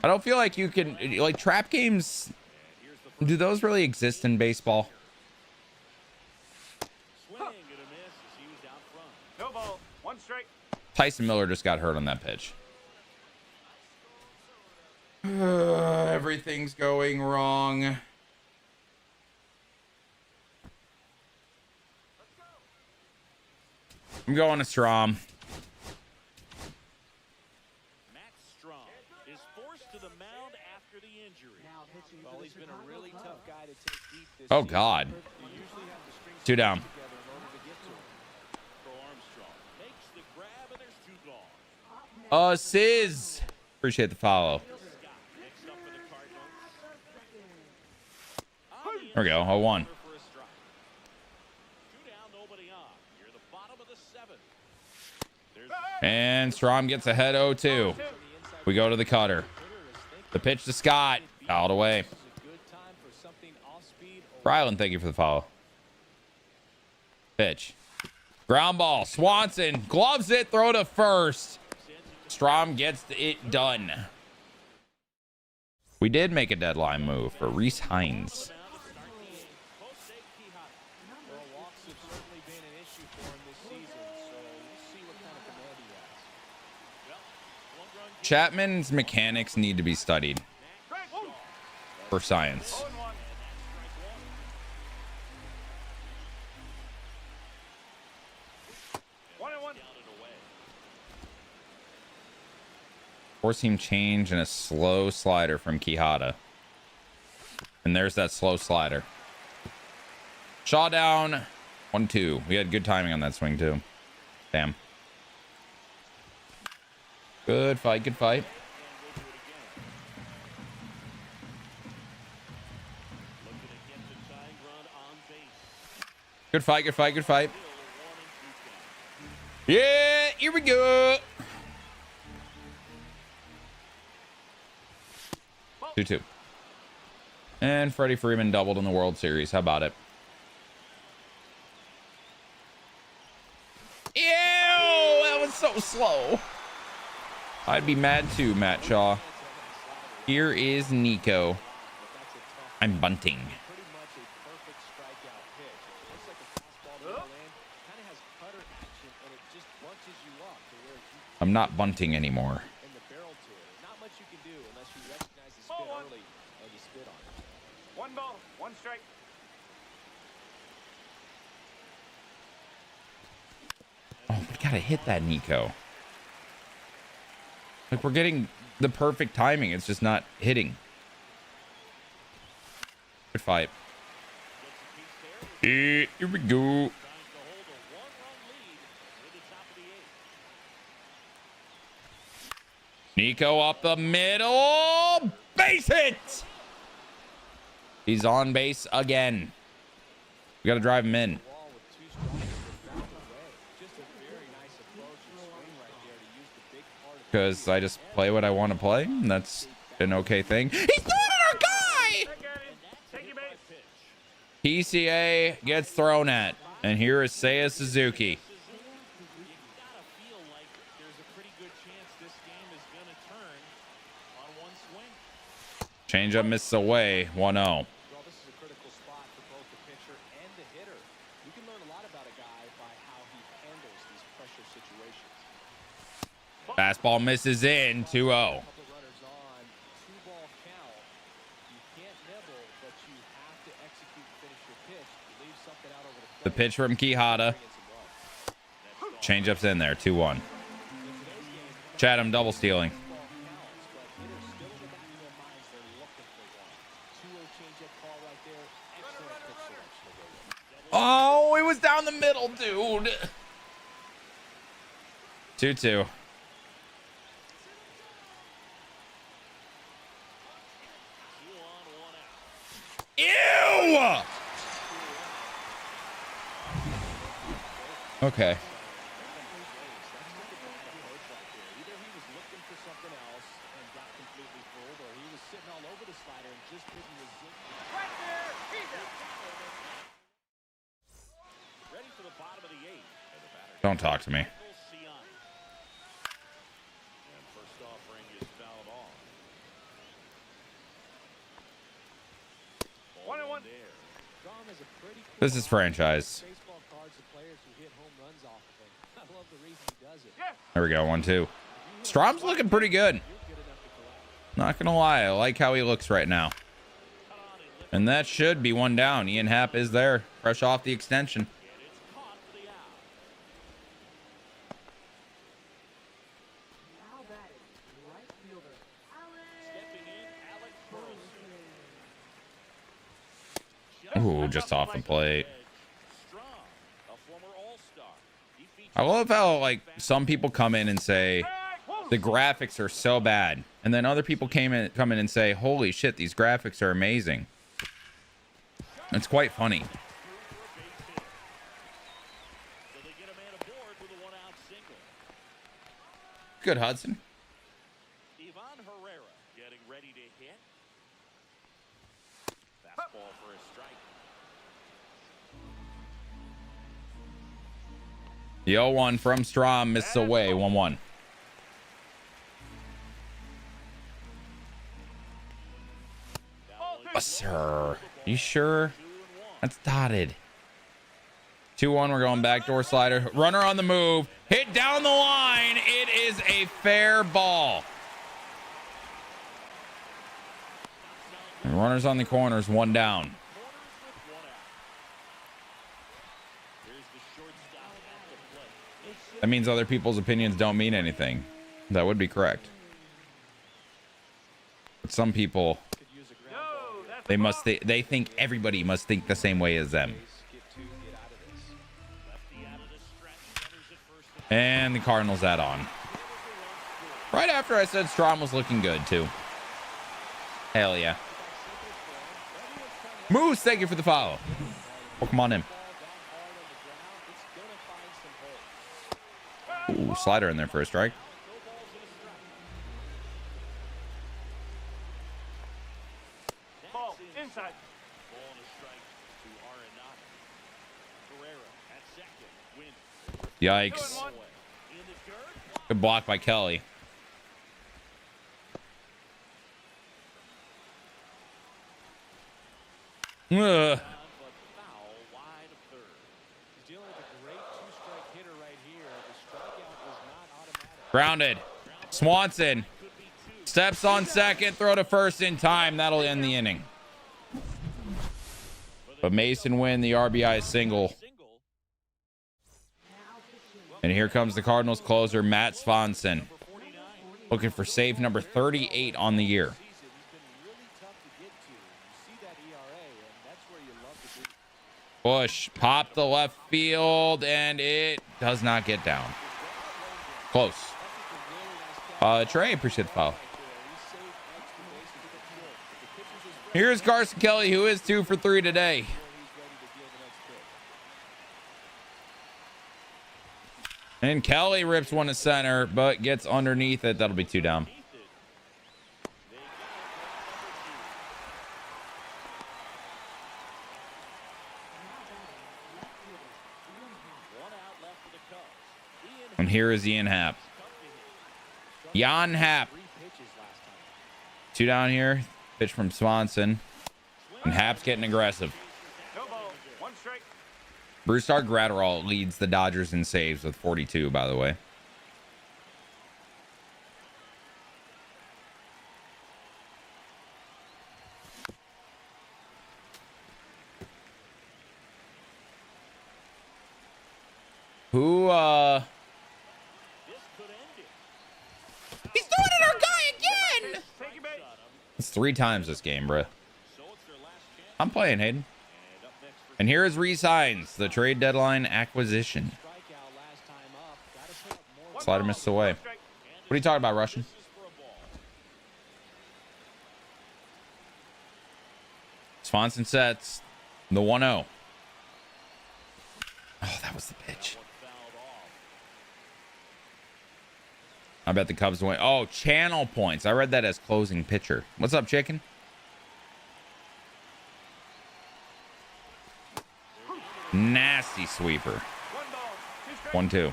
I don't feel like you can, like, trap games. Do those really exist in baseball? No ball, 1 strike. Tyson Miller just got hurt on that pitch. Everything's going wrong. I'm going to Strom. Matt Strom is forced to the mound after the injury. Well, he's been a really tough guy to take deep this Oh, season. God. You usually have to string Two some down. together in order to get to him. Pro Armstrong makes the grab, and there's 2 gone. Sizz. Appreciate the follow. Scott next up for the Cardinals. There we go. 0-1. For a strike. 2 down, nobody on. You're the bottom of the 7th. There's And Strom gets ahead 0-2. We go to the cutter. The pitch to Scott. Fouled away. A good time for something off speed or Ryland, thank you for the follow. Pitch. Ground ball. Swanson gloves it. Throw to first. Strom gets it done. We did make a deadline move for Reese Hines. well, walks have certainly been an issue for him this season, so we'll see what kind of command he has. Chapman's mechanics need to be studied for science. Four-seam change and a slow slider from Quijada. And there's that slow slider. Shaw down. 1-2. We had good timing on that swing, too. Damn. Good fight. Good fight. Good fight. Good fight. Good fight. Yeah. Here we go. 2-2. And Freddie Freeman doubled in the World Series. How about it? Ew, that was so slow. I'd be mad too, Matt Shaw. Here is Nico. I'm bunting. Pretty much a perfect strikeout pitch. It looks like a fastball to the land. Kind of has cutter action, and it just bunches you up to where you I'm not bunting anymore. in the barrel to it. Not much you can do unless you recognize the spit early and you spit on it. 1 ball, 1 strike. Oh, we gotta hit that, Nico. Like, we're getting the perfect timing. It's just not hitting. Good fight. Here we go. trying to hold a 1-run lead near the top of the 8th. Nico up the middle. Base hit. He's on base again. We gotta drive him in. Wall with 2 strikes and back away. Just a very nice approach and swing right there to use the big part of the Because I just play what I want to play. And that's an okay thing. He's throwing at our guy. Take your base. PCA gets thrown at. And here is Seiya Suzuki. You gotta feel like there's a pretty good chance this game is gonna turn on one swing. Changeup misses away. 1-0. Well, this is a critical spot for both the pitcher and the hitter. You can learn a lot about a guy by how he handles these pressure situations. Fastball misses in. 2-0. Couple runners on, 2-ball count. You can't nibble, but you have to execute and finish your pitch. You leave something out over the The plate. pitch from Quijada. Bring in some runs. Changeup's in there. 2-1. Chatham double stealing. Ball counts, but hitters still in the back of their minds, they're looking for one. 2-0 changeup call right there. Excellent pitch selection. Oh, it was down the middle, dude. 2-2. Ew! Okay. Either he was looking for something else and got completely fooled, or he was sitting all over the slider and just couldn't resist. Right there. He's out. Ready for the bottom of the 8th. And the batter Don't talk to me. Swan. And first offering is fouled off. 1-1. There. Strom is a pretty cool This is franchise. baseball cards of players who hit home runs off of him. I love the reason he does it. Yeah. There we go. 1-2. Strom's looking pretty good. You're good enough to collect. Not gonna lie. I like how he looks right now. And that should be 1 down. Ian Happ is there. Fresh off the extension. And it's caught for the out. Oh, just off the plate. Strong, a former All-Star. He featured I love how, like, some people come in and say the graphics are so bad, and then other people come in and say, holy shit, these graphics are amazing. It's quite funny. so they get a man aboard with a one-out single. Good, Hudson. Ivan Herrera getting ready to hit. Fastball for a strike. The 0-1 from Strom misses away. 1-1. Sir, you sure? That's dotted. 2-1. We're going backdoor slider. Runner on the move. Hit down the line. It is a fair ball. And runners on the corners. 1 down. Corners with one out. Here's the shortstop at the plate. That means other people's opinions don't mean anything. That would be correct. But some people, Could use a ground ball. they must they think everybody must think the same way as them. Get out of this. Lefty out of the stretch. Runners at first and And the Cardinals add on. Right after I said Strom was looking good too. Hell yeah. Moose, thank you for the follow. Welcome on in. Ooh, slider in there for a strike. Ball inside. ball and a strike to Arenado. Herrera at second. Win. Yikes. In the dirt. Good block by Kelly. Ugh. But foul wide of third. He's dealing with a great two-strike hitter right here. The strikeout is not automatic. Grounded. Swanson steps on second, throw to first in time. That'll end the inning. But Mason win the RBI single. Single. And here comes the Cardinals closer, Matt Swanson. Looking for save number 38 on the year. Season, he's been really tough to get to. You see that ERA, and that's where you love to be. Bush popped the left field, and it does not get down. Close. Trey, appreciate the foul. Here's Carson Kelly, who is 2 for 3 today. And Kelly rips one to center, but gets underneath it. That'll be 2 down. One out left for the Cubs. And here is Ian Happ. Jan Happ. 2 down here. Pitch from Swanson. And Happ's getting aggressive. No ball. One strike. Brusar Gratterall leads the Dodgers in saves with 42, by the way. Who, This could end it. He's throwing at our guy again! Take it back. It's 3 times this game, bruh. So it's their last chance. I'm playing, Hayden. And up next for And here is resigns, the trade deadline acquisition. Strikeout last time up. Got to put up more. Slider misses away. One strike. What are you talking about, Russian? this is for a ball. Swanson sets the 1-0. Oh, that was the pitch. One fouled off. I bet the Cubs win. Oh, channel points. I read that as closing pitcher. What's up, chicken? Nasty sweeper. One ball. 2 strikes. 1-2.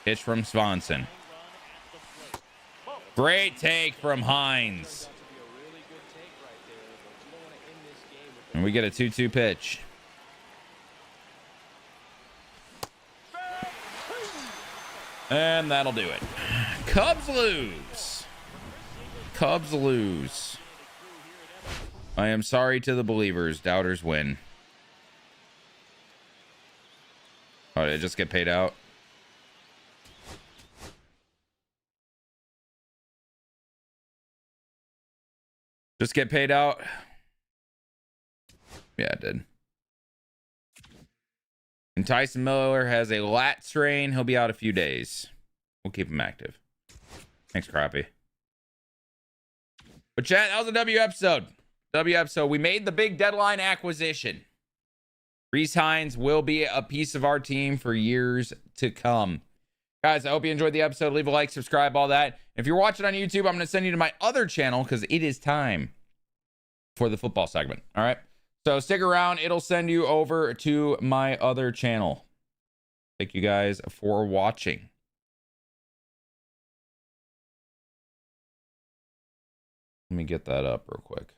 Pitch from Swanson. Great take from Hines. And we get a 2-2 pitch. And that'll do it. Cubs lose. Cubs lose. I am sorry to the believers. Doubters win. Oh, did it just get paid out? Just get paid out. Yeah, it did. And Tyson Miller has a lat strain. He'll be out a few days. We'll keep him active. Thanks, Crappie. But chat, that was a W episode. W episode. We made the big deadline acquisition. Reese Hines will be a piece of our team for years to come. Guys, I hope you enjoyed the episode. Leave a like, subscribe, all that. If you're watching on YouTube, I'm going to send you to my other channel because it is time for the football segment. All right. So stick around. It'll send you over to my other channel. Thank you guys for watching. Let me get that up real quick.